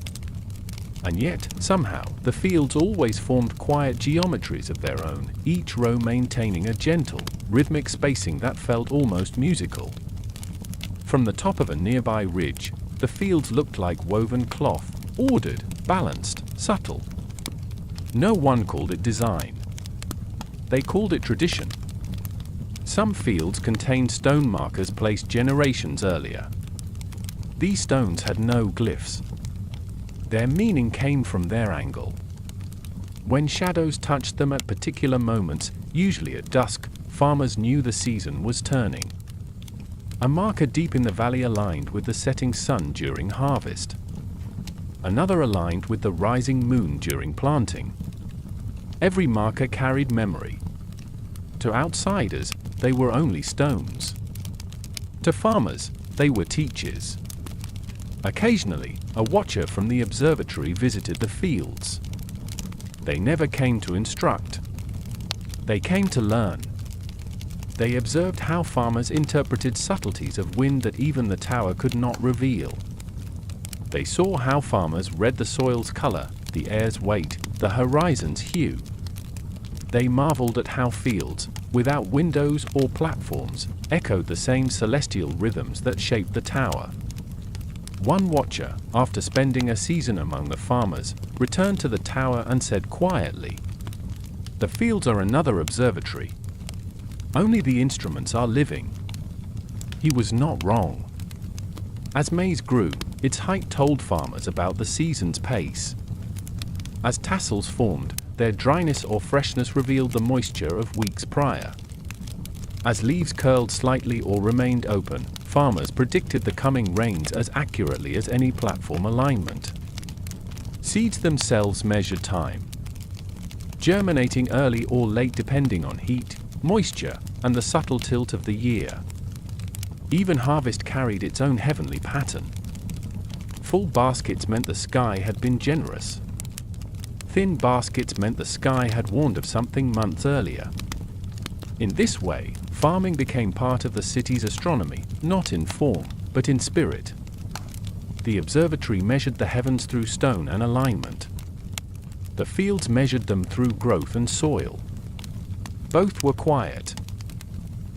A: And yet, somehow, the fields always formed quiet geometries of their own, each row maintaining a gentle, rhythmic spacing that felt almost musical. From the top of a nearby ridge, the fields looked like woven cloth, ordered, balanced, subtle. No one called it design. They called it tradition. Some fields contained stone markers placed generations earlier. These stones had no glyphs. Their meaning came from their angle. When shadows touched them at particular moments, usually at dusk, farmers knew the season was turning. A marker deep in the valley aligned with the setting sun during harvest. Another aligned with the rising moon during planting. Every marker carried memory. To outsiders, they were only stones. To farmers, they were teachers. Occasionally, a watcher from the observatory visited the fields. They never came to instruct. They came to learn. They observed how farmers interpreted subtleties of wind that even the tower could not reveal. They saw how farmers read the soil's color, the air's weight, the horizon's hue. They marveled at how fields, without windows or platforms, echoed the same celestial rhythms that shaped the tower. One watcher, after spending a season among the farmers, returned to the tower and said quietly, "The fields are another observatory. Only the instruments are living." He was not wrong. As maize grew, its height told farmers about the season's pace. As tassels formed, their dryness or freshness revealed the moisture of weeks prior. As leaves curled slightly or remained open, farmers predicted the coming rains as accurately as any platform alignment. Seeds themselves measured time, germinating early or late depending on heat, moisture, and the subtle tilt of the year. Even harvest carried its own heavenly pattern. Full baskets meant the sky had been generous. Thin baskets meant the sky had warned of something months earlier. In this way, farming became part of the city's astronomy, not in form, but in spirit. The observatory measured the heavens through stone and alignment. The fields measured them through growth and soil. Both were quiet.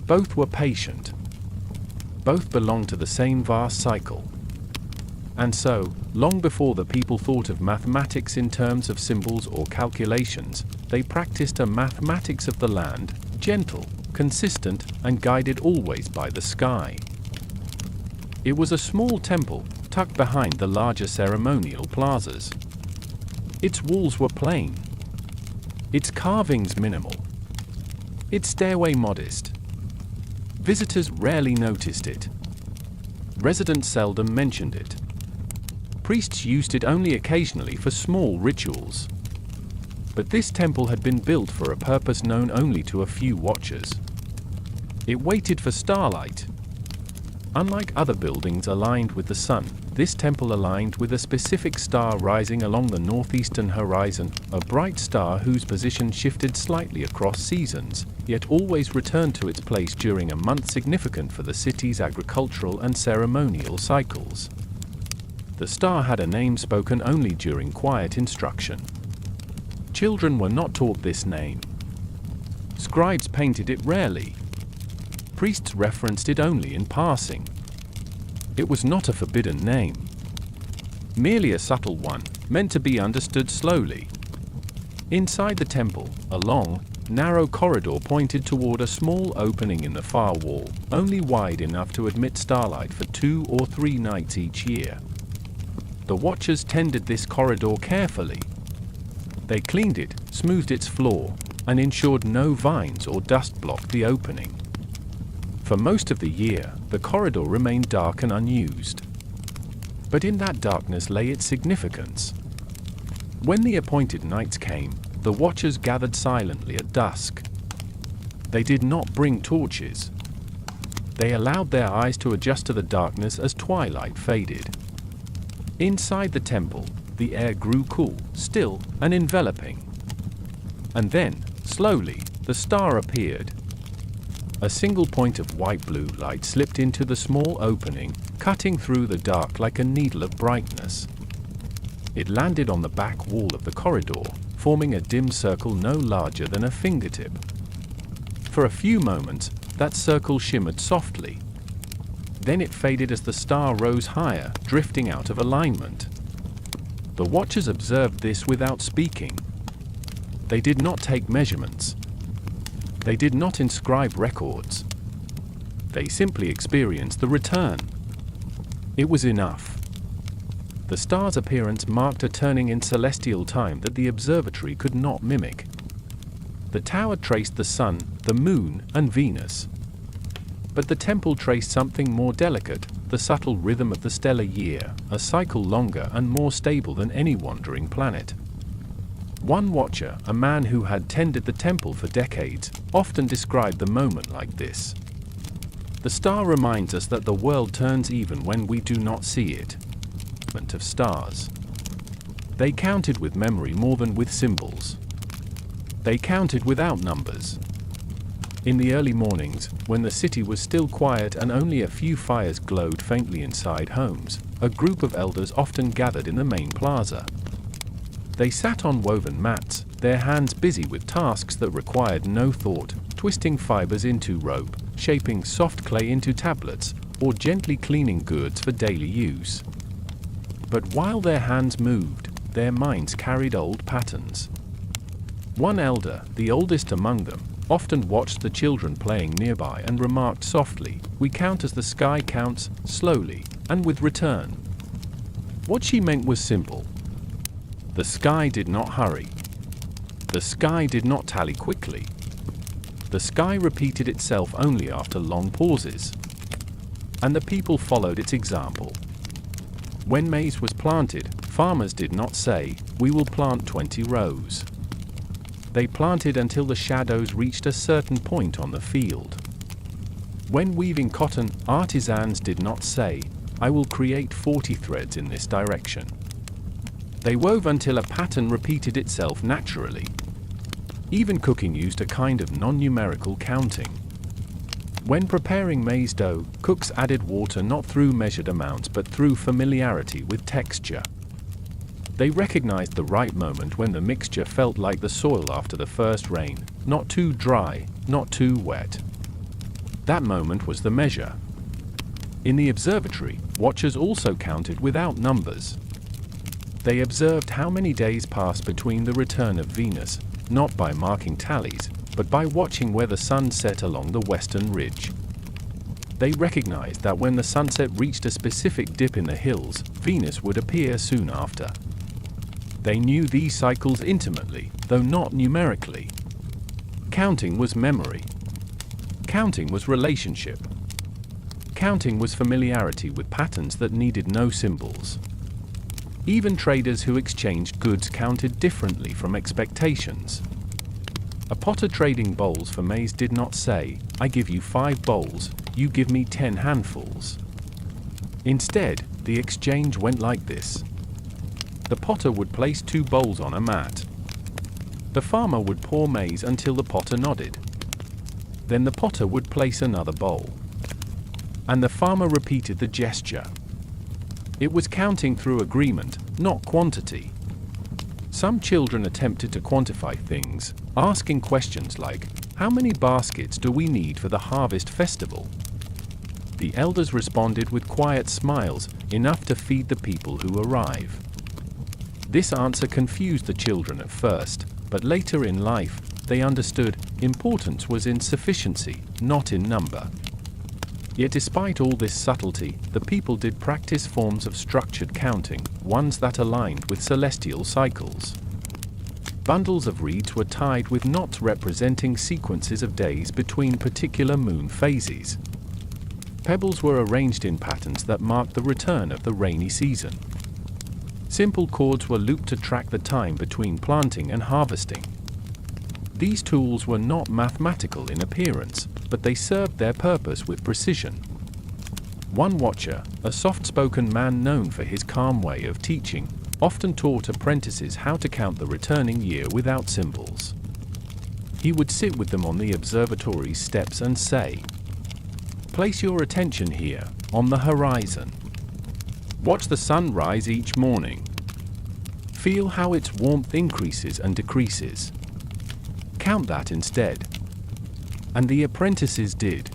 A: Both were patient. Both belonged to the same vast cycle. And so, long before the people thought of mathematics in terms of symbols or calculations, they practiced a mathematics of the land, gentle, consistent, and guided always by the sky. It was a small temple, tucked behind the larger ceremonial plazas. Its walls were plain. Its carvings minimal. Its stairway modest. Visitors rarely noticed it. Residents seldom mentioned it. Priests used it only occasionally for small rituals. But this temple had been built for a purpose known only to a few watchers. It waited for starlight. Unlike other buildings aligned with the sun, this temple aligned with a specific star rising along the northeastern horizon, a bright star whose position shifted slightly across seasons, yet always returned to its place during a month significant for the city's agricultural and ceremonial cycles. The star had a name spoken only during quiet instruction. Children were not taught this name. Scribes painted it rarely. Priests referenced it only in passing. It was not a forbidden name. Merely a subtle one, meant to be understood slowly. Inside the temple, a long, narrow corridor pointed toward a small opening in the far wall, only wide enough to admit starlight for 2 or 3 nights each year. The watchers tended this corridor carefully. They cleaned it, smoothed its floor, and ensured no vines or dust blocked the opening. For most of the year, the corridor remained dark and unused. But in that darkness lay its significance. When the appointed nights came, the watchers gathered silently at dusk. They did not bring torches. They allowed their eyes to adjust to the darkness as twilight faded. Inside the temple, the air grew cool, still, and enveloping. And then, slowly, the star appeared. A single point of white-blue light slipped into the small opening, cutting through the dark like a needle of brightness. It landed on the back wall of the corridor, forming a dim circle no larger than a fingertip. For a few moments, that circle shimmered softly. Then it faded as the star rose higher, drifting out of alignment. The watchers observed this without speaking. They did not take measurements. They did not inscribe records. They simply experienced the return. It was enough. The star's appearance marked a turning in celestial time that the observatory could not mimic. The tower traced the sun, the moon, and Venus. But the temple traced something more delicate, the subtle rhythm of the stellar year, a cycle longer and more stable than any wandering planet. One watcher, a man who had tended the temple for decades, often described the moment like this. The star reminds us that the world turns even when we do not see it. Of stars. They counted with memory more than with symbols. They counted without numbers. In the early mornings, when the city was still quiet and only a few fires glowed faintly inside homes, a group of elders often gathered in the main plaza. They sat on woven mats, their hands busy with tasks that required no thought, twisting fibers into rope, shaping soft clay into tablets, or gently cleaning goods for daily use. But while their hands moved, their minds carried old patterns. One elder, the oldest among them, often watched the children playing nearby and remarked softly, "We count as the sky counts, slowly, and with return." What she meant was simple. The sky did not hurry. The sky did not tally quickly. The sky repeated itself only after long pauses. And the people followed its example. When maize was planted, farmers did not say, "We will plant 20 rows." They planted until the shadows reached a certain point on the field. When weaving cotton, artisans did not say, "I will create 40 threads in this direction." They wove until a pattern repeated itself naturally. Even cooking used a kind of non-numerical counting. When preparing maize dough, cooks added water not through measured amounts but through familiarity with texture. They recognized the right moment when the mixture felt like the soil after the first rain, not too dry, not too wet. That moment was the measure. In the observatory, watchers also counted without numbers. They observed how many days passed between the return of Venus, not by marking tallies, but by watching where the sun set along the western ridge. They recognized that when the sunset reached a specific dip in the hills, Venus would appear soon after. They knew these cycles intimately, though not numerically. Counting was memory. Counting was relationship. Counting was familiarity with patterns that needed no symbols. Even traders who exchanged goods counted differently from expectations. A potter trading bowls for maize did not say, "I give you 5 bowls, you give me 10 handfuls." Instead, The exchange went like this. The potter would place 2 bowls on a mat. The farmer would pour maize until the potter nodded. Then the potter would place another bowl. And the farmer repeated the gesture. It was counting through agreement, not quantity. Some children attempted to quantify things, asking questions like, "How many baskets do we need for the harvest festival?" The elders responded with quiet smiles, enough to feed the people who arrive. This answer confused the children at first, but later in life, they understood importance was in sufficiency, not in number. Yet despite all this subtlety, the people did practice forms of structured counting, ones that aligned with celestial cycles. Bundles of reeds were tied with knots representing sequences of days between particular moon phases. Pebbles were arranged in patterns that marked the return of the rainy season. Simple cords were looped to track the time between planting and harvesting. These tools were not mathematical in appearance, but they served their purpose with precision. One watcher, a soft-spoken man known for his calm way of teaching, often taught apprentices how to count the returning year without symbols. He would sit with them on the observatory's steps and say, "Place your attention here, on the horizon. Watch the sun rise each morning. Feel how its warmth increases and decreases. Count that instead." And the apprentices did.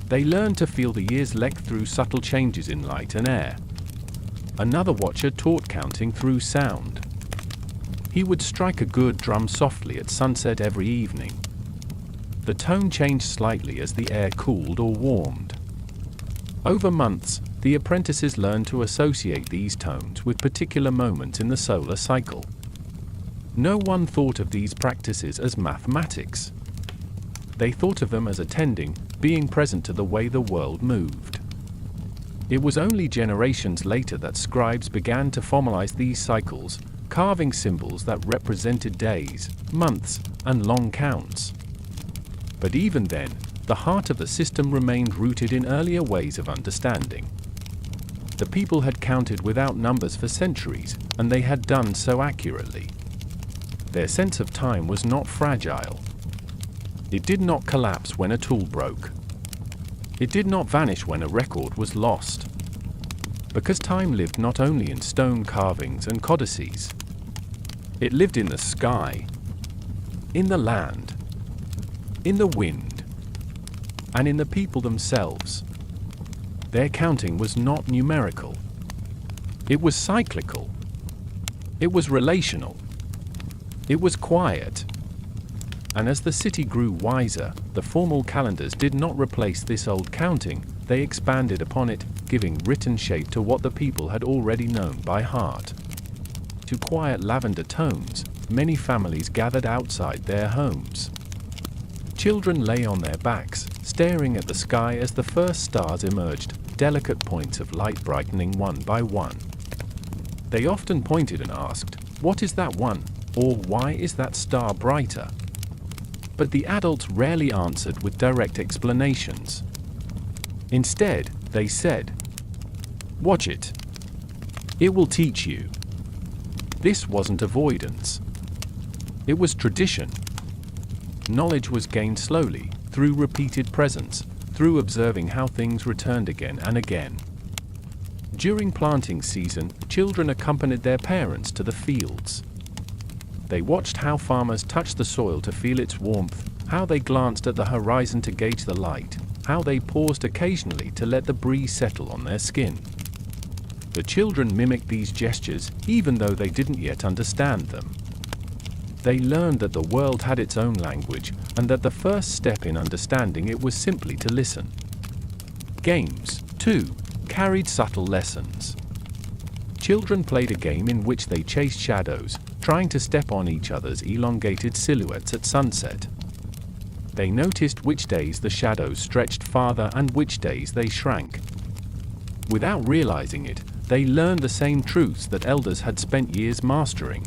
A: They learned to feel the year's length through subtle changes in light and air. Another watcher taught counting through sound. He would strike a good drum softly at sunset every evening. The tone changed slightly as the air cooled or warmed. Over months, the apprentices learned to associate these tones with particular moments in the solar cycle. No one thought of these practices as mathematics. They thought of them as attending, being present to the way the world moved. It was only generations later that scribes began to formalize these cycles, carving symbols that represented days, months, and long counts. But even then, the heart of the system remained rooted in earlier ways of understanding. The people had counted without numbers for centuries, and they had done so accurately. Their sense of time was not fragile. It did not collapse when a tool broke. It did not vanish when a record was lost. Because time lived not only in stone carvings and codices. It lived in the sky, in the land, in the wind, and in the people themselves. Their counting was not numerical. It was cyclical. It was relational. It was quiet. And as the city grew wiser, the formal calendars did not replace this old counting, they expanded upon it, giving written shape to what the people had already known by heart. To quiet lavender tones, many families gathered outside their homes. Children lay on their backs, staring at the sky as the first stars emerged, delicate points of light brightening one by one. They often pointed and asked, "What is that one?" or "Why is that star brighter?" But the adults rarely answered with direct explanations. Instead, they said, "Watch it. It will teach you." This wasn't avoidance. It was tradition. Knowledge was gained slowly, through repeated presence, through observing how things returned again and again. During planting season, children accompanied their parents to the fields. They watched how farmers touched the soil to feel its warmth, how they glanced at the horizon to gauge the light, how they paused occasionally to let the breeze settle on their skin. The children mimicked these gestures, even though they didn't yet understand them. They learned that the world had its own language, and that the first step in understanding it was simply to listen. Games, too, carried subtle lessons. Children played a game in which they chased shadows, trying to step on each other's elongated silhouettes at sunset. They noticed which days the shadows stretched farther and which days they shrank. Without realizing it, they learned the same truths that elders had spent years mastering.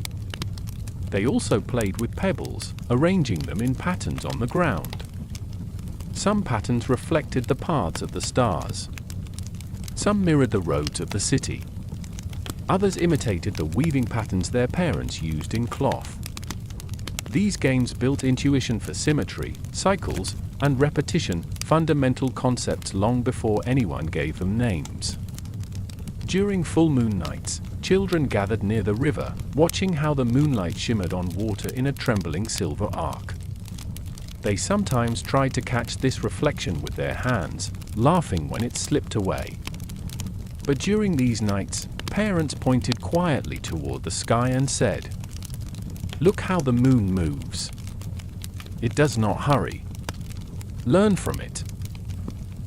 A: They also played with pebbles, arranging them in patterns on the ground. Some patterns reflected the paths of the stars. Some mirrored the roads of the city. Others imitated the weaving patterns their parents used in cloth. These games built intuition for symmetry, cycles, and repetition, fundamental concepts long before anyone gave them names. During full moon nights, children gathered near the river, watching how the moonlight shimmered on water in a trembling silver arc. They sometimes tried to catch this reflection with their hands, laughing when it slipped away. But during these nights, parents pointed quietly toward the sky and said, "Look how the moon moves. It does not hurry. Learn from it."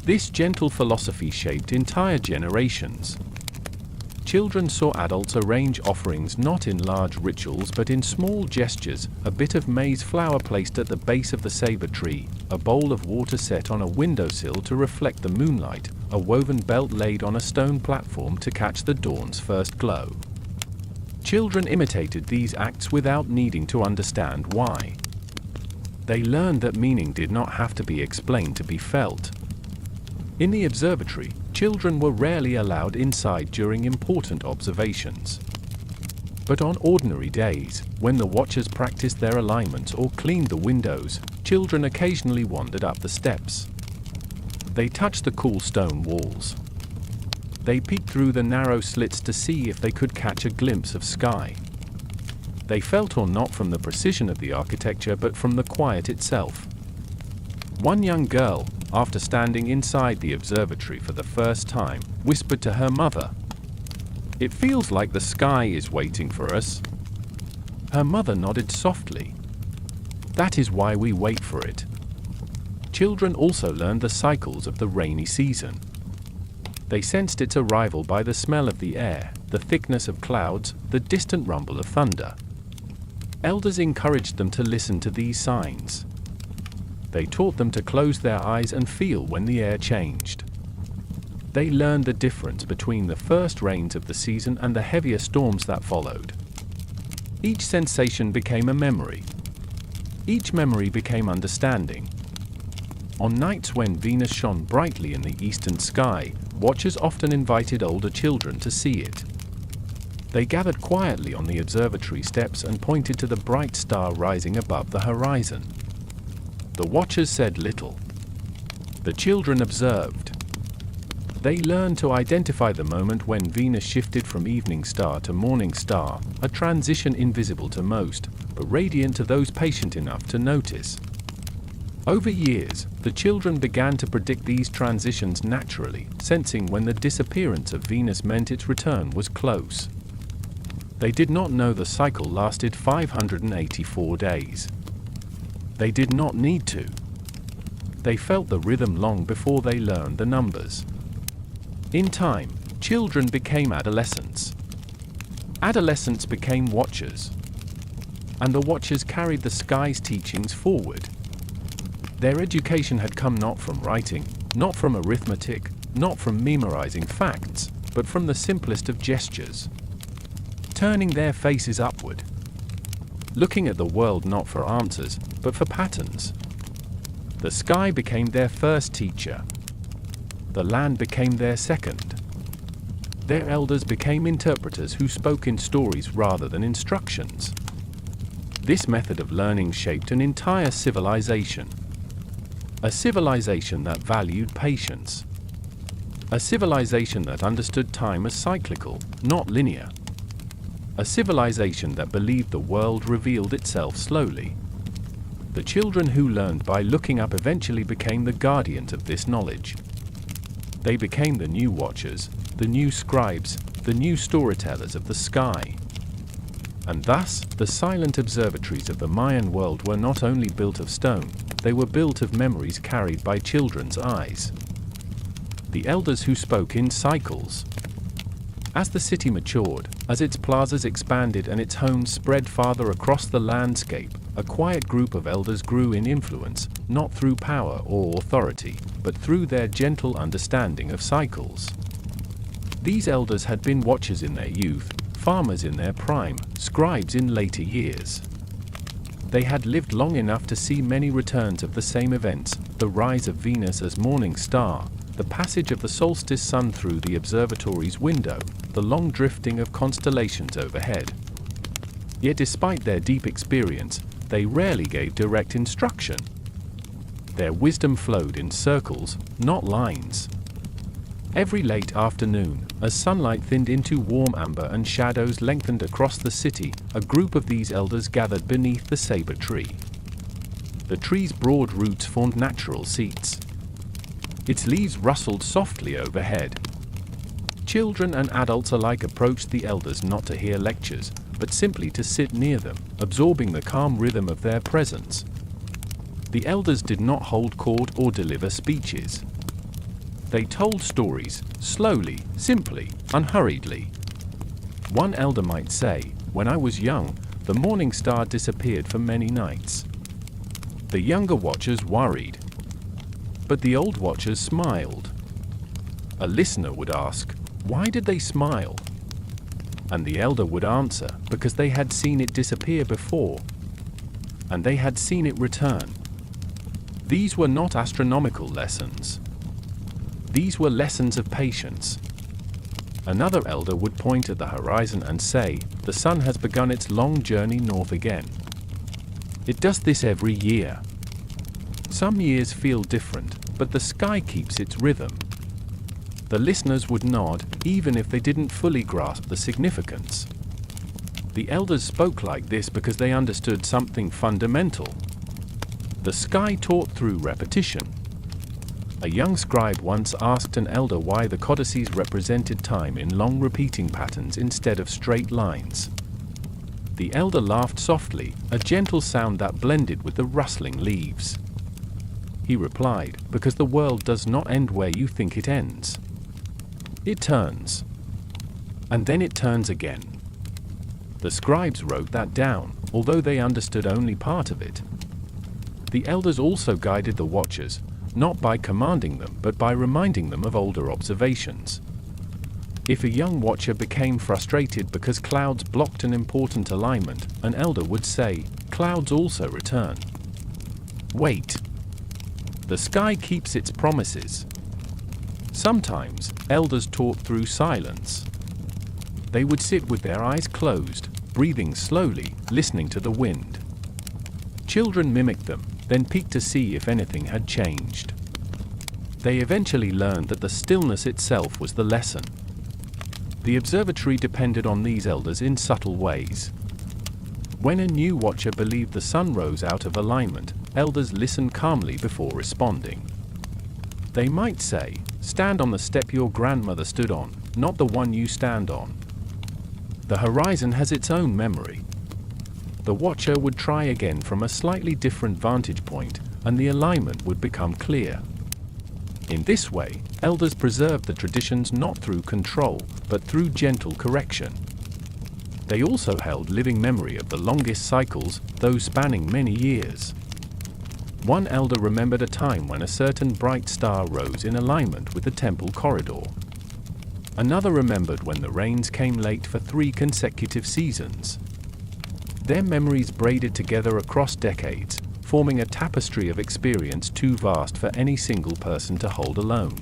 A: This gentle philosophy shaped entire generations. Children saw adults arrange offerings not in large rituals but in small gestures: a bit of maize flour placed at the base of the saber tree, a bowl of water set on a windowsill to reflect the moonlight, a woven belt laid on a stone platform to catch the dawn's first glow. Children imitated these acts without needing to understand why. They learned that meaning did not have to be explained to be felt. In the observatory, children were rarely allowed inside during important observations. But on ordinary days, when the watchers practiced their alignments or cleaned the windows, children occasionally wandered up the steps. They touched the cool stone walls. They peeked through the narrow slits to see if they could catch a glimpse of sky. They felt or not from the precision of the architecture but from the quiet itself. One young girl, after standing inside the observatory for the first time, whispered to her mother, "It feels like the sky is waiting for us." Her mother nodded softly. "That is why we wait for it." Children also learned the cycles of the rainy season. They sensed its arrival by the smell of the air, the thickness of clouds, the distant rumble of thunder. Elders encouraged them to listen to these signs. They taught them to close their eyes and feel when the air changed. They learned the difference between the first rains of the season and the heavier storms that followed. Each sensation became a memory. Each memory became understanding. On nights when Venus shone brightly in the eastern sky, watchers often invited older children to see it. They gathered quietly on the observatory steps and pointed to the bright star rising above the horizon. The watchers said little. The children observed. They learned to identify the moment when Venus shifted from evening star to morning star, a transition invisible to most, but radiant to those patient enough to notice. Over years, the children began to predict these transitions naturally, sensing when the disappearance of Venus meant its return was close. They did not know the cycle lasted 584 days. They did not need to. They felt the rhythm long before they learned the numbers. In time, children became adolescents. Adolescents became watchers. And the watchers carried the sky's teachings forward. Their education had come not from writing, not from arithmetic, not from memorizing facts, but from the simplest of gestures. Turning their faces upward. Looking at the world not for answers, but for patterns. The sky became their first teacher. The land became their second. Their elders became interpreters who spoke in stories rather than instructions. This method of learning shaped an entire civilization. A civilization that valued patience. A civilization that understood time as cyclical, not linear. A civilization that believed the world revealed itself slowly. The children who learned by looking up eventually became the guardians of this knowledge. They became the new watchers, the new scribes, the new storytellers of the sky. And thus, the silent observatories of the Mayan world were not only built of stone, they were built of memories carried by children's eyes. The elders who spoke in cycles. As the city matured, as its plazas expanded and its homes spread farther across the landscape, a quiet group of elders grew in influence, not through power or authority, but through their gentle understanding of cycles. These elders had been watchers in their youth, farmers in their prime, scribes in later years. They had lived long enough to see many returns of the same events: the rise of Venus as morning star, the passage of the solstice sun through the observatory's window, the long drifting of constellations overhead. Yet despite their deep experience, they rarely gave direct instruction. Their wisdom flowed in circles, not lines. Every late afternoon, as sunlight thinned into warm amber and shadows lengthened across the city, a group of these elders gathered beneath the saber tree. The tree's broad roots formed natural seats. Its leaves rustled softly overhead. Children and adults alike approached the elders not to hear lectures, but simply to sit near them, absorbing the calm rhythm of their presence. The elders did not hold court or deliver speeches. They told stories, slowly, simply, unhurriedly. One elder might say, "When I was young, the morning star disappeared for many nights." The younger watchers worried, but the old watchers smiled. A listener would ask, "Why did they smile?" And the elder would answer, "Because they had seen it disappear before, and they had seen it return." These were not astronomical lessons. These were lessons of patience. Another elder would point at the horizon and say, "The sun has begun its long journey north again. It does this every year. Some years feel different, but the sky keeps its rhythm." The listeners would nod, even if they didn't fully grasp the significance. The elders spoke like this because they understood something fundamental. The sky taught through repetition. A young scribe once asked an elder why the codices represented time in long repeating patterns instead of straight lines. The elder laughed softly, a gentle sound that blended with the rustling leaves. He replied, "Because the world does not end where you think it ends. It turns. And then it turns again." The scribes wrote that down, although they understood only part of it. The elders also guided the watchers, not by commanding them but by reminding them of older observations. If a young watcher became frustrated because clouds blocked an important alignment, an elder would say, "Clouds also return. Wait. The sky keeps its promises." Sometimes, elders taught through silence. They would sit with their eyes closed, breathing slowly, listening to the wind. Children mimicked them, then peeked to see if anything had changed. They eventually learned that the stillness itself was the lesson. The observatory depended on these elders in subtle ways. When a new watcher believed the sun rose out of alignment, elders listened calmly before responding. They might say, "Stand on the step your grandmother stood on, not the one you stand on." The horizon has its own memory. The watcher would try again from a slightly different vantage point, and the alignment would become clear. In this way, elders preserved the traditions not through control, but through gentle correction. They also held living memory of the longest cycles, those spanning many years. One elder remembered a time when a certain bright star rose in alignment with the temple corridor. Another remembered when the rains came late for 3 consecutive seasons. Their memories braided together across decades, forming a tapestry of experience too vast for any single person to hold alone.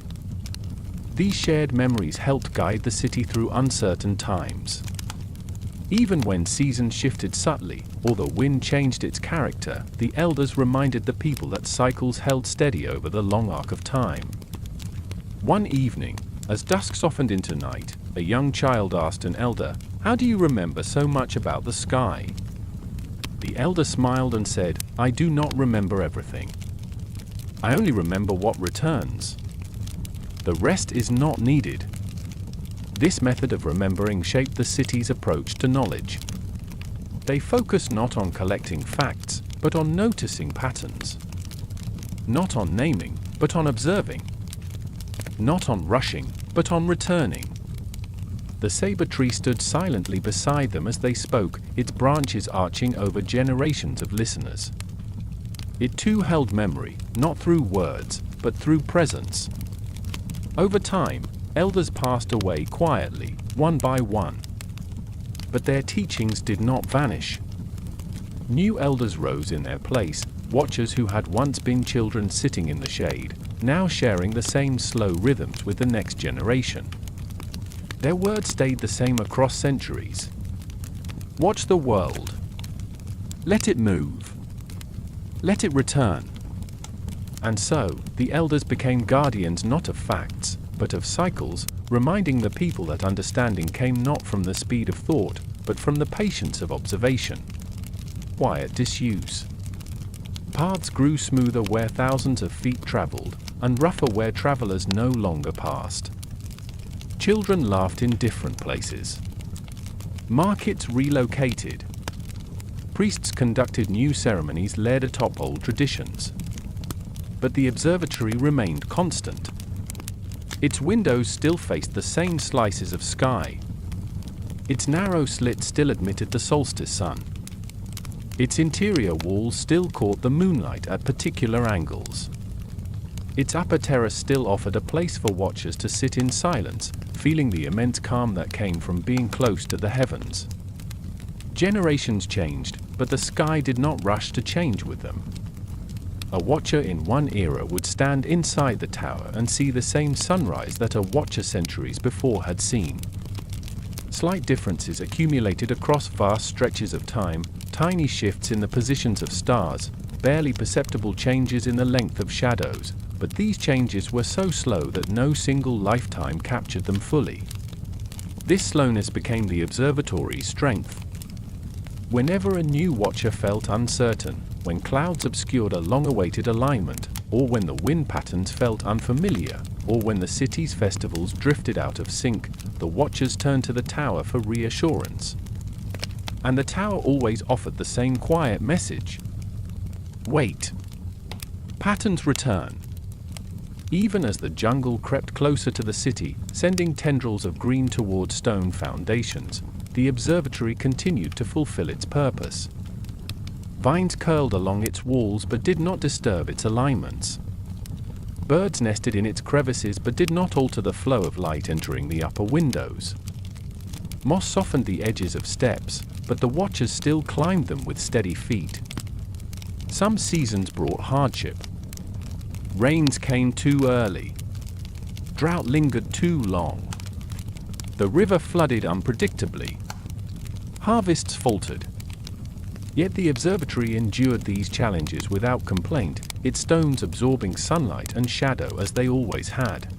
A: These shared memories helped guide the city through uncertain times. Even when seasons shifted subtly, or the wind changed its character, the elders reminded the people that cycles held steady over the long arc of time. One evening, as dusk softened into night, a young child asked an elder, "How do you remember so much about the sky?" The elder smiled and said, "I do not remember everything. I only remember what returns. The rest is not needed." This method of remembering shaped the city's approach to knowledge. They focused not on collecting facts, but on noticing patterns. Not on naming, but on observing. Not on rushing, but on returning. The saber tree stood silently beside them as they spoke, its branches arching over generations of listeners. It too held memory, not through words, but through presence. Over time, elders passed away quietly, one by one. But their teachings did not vanish. New elders rose in their place, watchers who had once been children sitting in the shade, now sharing the same slow rhythms with the next generation. Their words stayed the same across centuries. Watch the world. Let it move. Let it return. And so, the elders became guardians not of facts, but of cycles, reminding the people that understanding came not from the speed of thought, but from the patience of observation. Quiet disuse. Paths grew smoother where thousands of feet traveled, and rougher where travelers no longer passed. Children laughed in different places. Markets relocated. Priests conducted new ceremonies led atop old traditions. But the observatory remained constant. Its windows still faced the same slices of sky. Its narrow slit still admitted the solstice sun. Its interior walls still caught the moonlight at particular angles. Its upper terrace still offered a place for watchers to sit in silence, feeling the immense calm that came from being close to the heavens. Generations changed, but the sky did not rush to change with them. A watcher in one era would stand inside the tower and see the same sunrise that a watcher centuries before had seen. Slight differences accumulated across vast stretches of time, tiny shifts in the positions of stars, barely perceptible changes in the length of shadows, but these changes were so slow that no single lifetime captured them fully. This slowness became the observatory's strength. Whenever a new watcher felt uncertain, when clouds obscured a long-awaited alignment, or when the wind patterns felt unfamiliar, or when the city's festivals drifted out of sync, the watchers turned to the tower for reassurance. And the tower always offered the same quiet message. Wait. Patterns return. Even as the jungle crept closer to the city, sending tendrils of green toward stone foundations, the observatory continued to fulfill its purpose. Vines curled along its walls but did not disturb its alignments. Birds nested in its crevices but did not alter the flow of light entering the upper windows. Moss softened the edges of steps, but the watchers still climbed them with steady feet. Some seasons brought hardship. Rains came too early. Drought lingered too long. The river flooded unpredictably. Harvests faltered. Yet the observatory endured these challenges without complaint, its stones absorbing sunlight and shadow as they always had.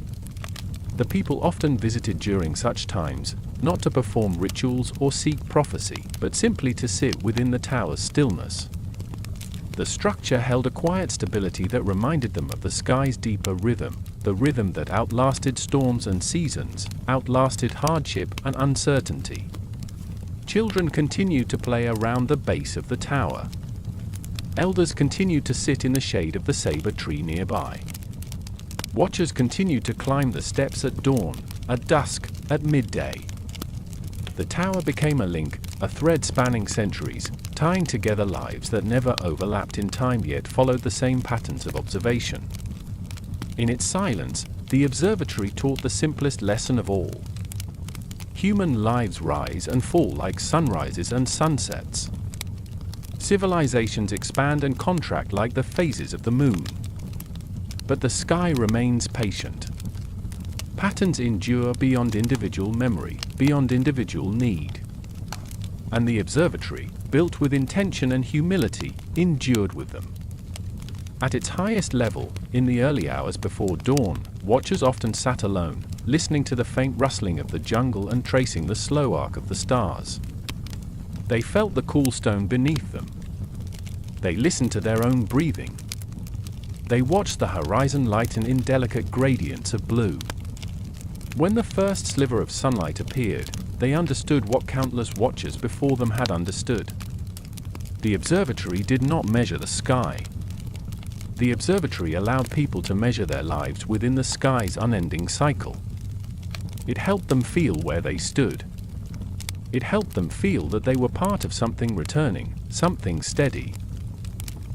A: The people often visited during such times, not to perform rituals or seek prophecy, but simply to sit within the tower's stillness. The structure held a quiet stability that reminded them of the sky's deeper rhythm, the rhythm that outlasted storms and seasons, outlasted hardship and uncertainty. Children continued to play around the base of the tower. Elders continued to sit in the shade of the saber tree nearby. Watchers continued to climb the steps at dawn, at dusk, at midday. The tower became a link, a thread spanning centuries, tying together lives that never overlapped in time yet followed the same patterns of observation. In its silence, the observatory taught the simplest lesson of all. Human lives rise and fall like sunrises and sunsets. Civilizations expand and contract like the phases of the moon. But the sky remains patient. Patterns endure beyond individual memory, beyond individual need. And the observatory, built with intention and humility, endured with them. At its highest level, in the early hours before dawn, watchers often sat alone, listening to the faint rustling of the jungle and tracing the slow arc of the stars. They felt the cool stone beneath them. They listened to their own breathing. They watched the horizon lighten in delicate gradients of blue. When the first sliver of sunlight appeared, they understood what countless watchers before them had understood. The observatory did not measure the sky. The observatory allowed people to measure their lives within the sky's unending cycle. It helped them feel where they stood. It helped them feel that they were part of something returning, something steady.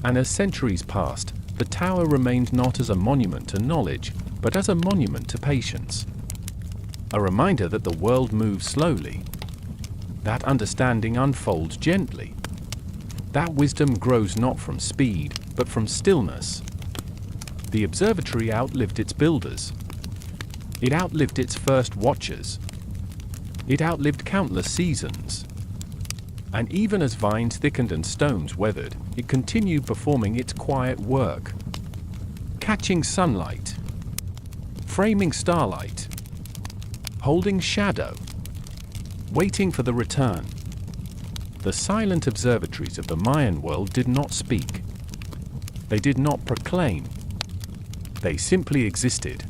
A: And as centuries passed, the tower remained not as a monument to knowledge, but as a monument to patience. A reminder that the world moves slowly, that understanding unfolds gently, That wisdom grows not from speed, but from stillness. The observatory outlived its builders. It outlived its first watchers. It outlived countless seasons. And even as vines thickened and stones weathered, it continued performing its quiet work. Catching sunlight. Framing starlight. Holding shadow. Waiting for the return. The silent observatories of the Mayan world did not speak. They did not proclaim. They simply existed,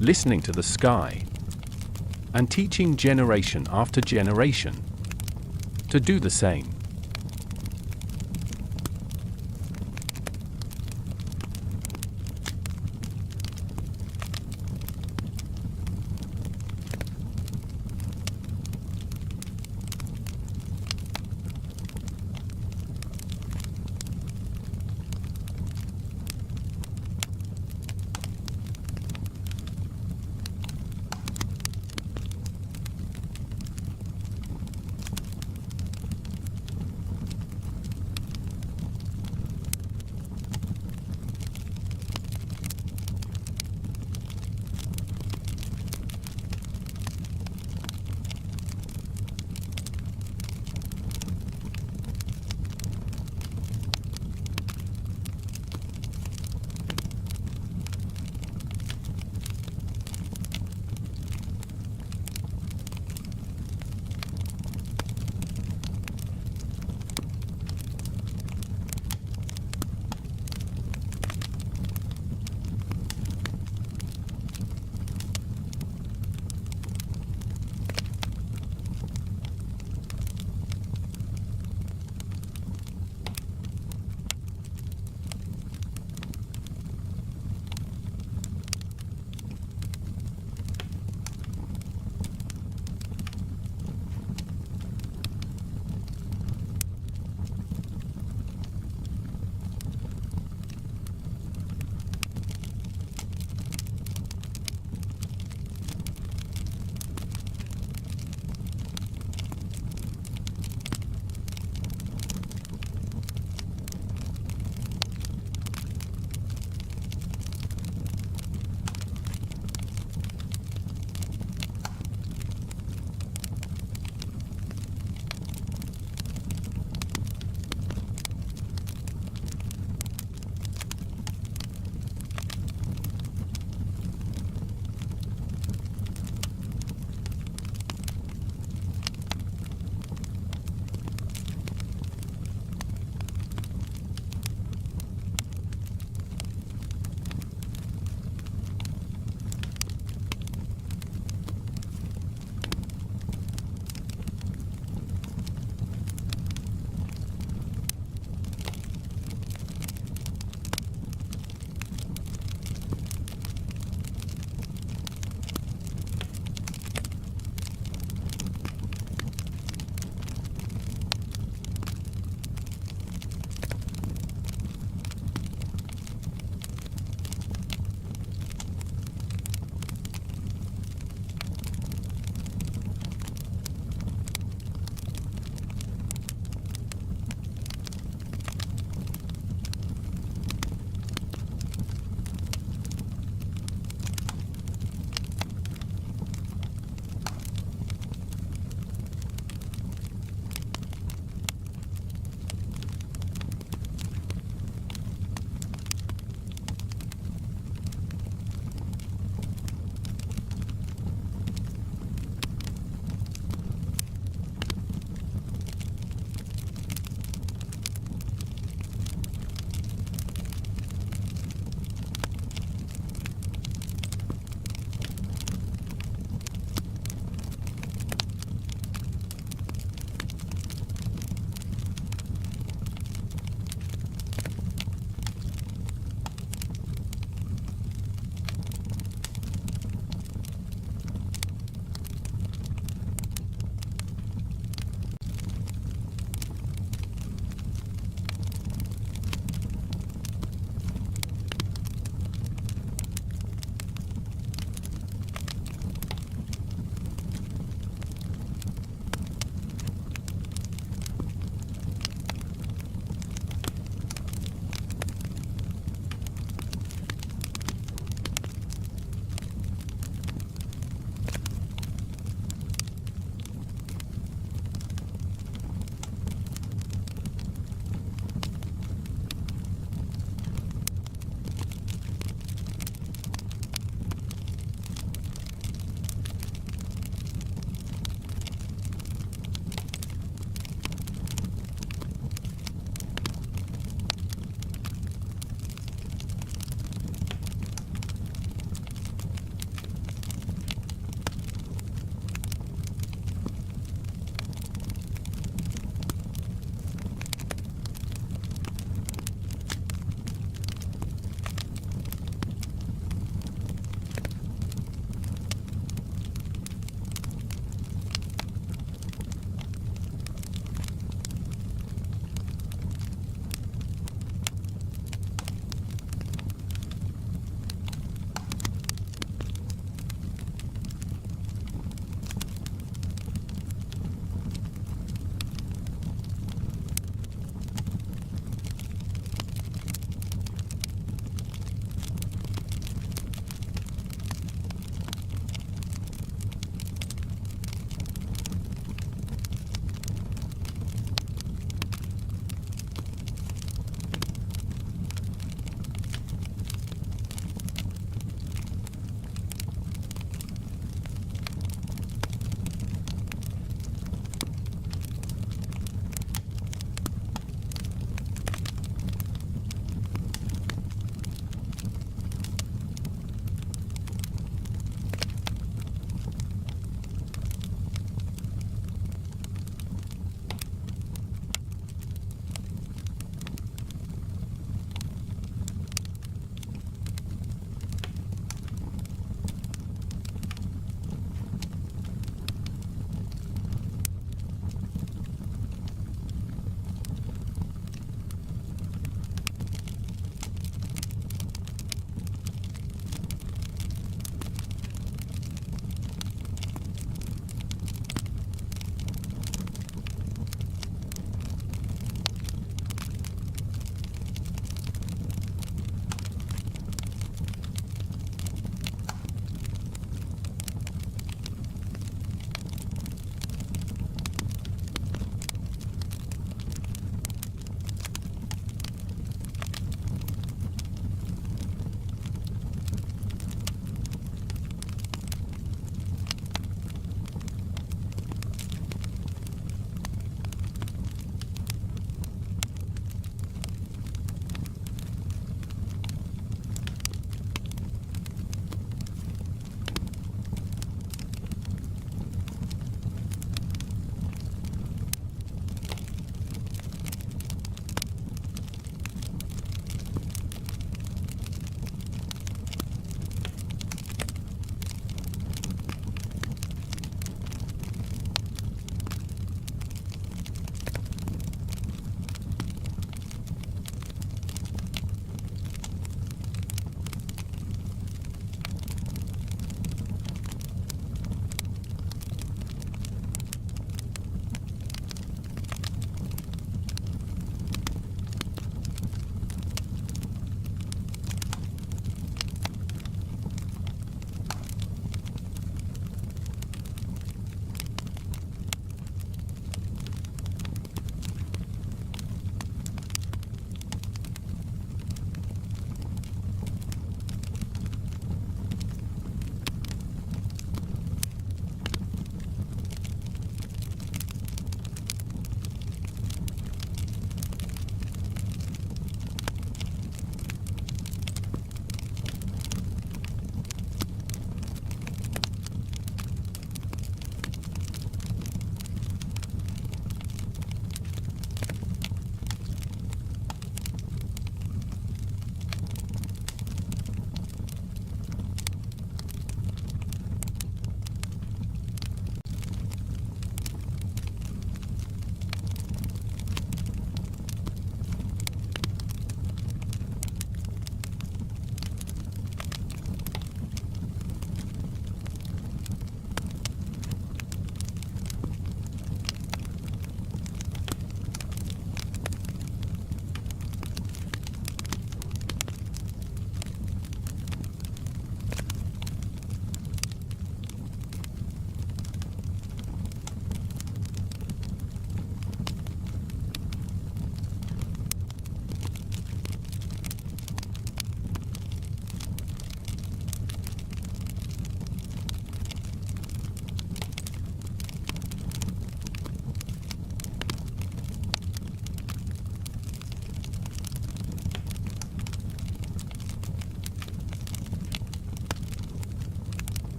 A: listening to the sky, and teaching generation after generation to do the same.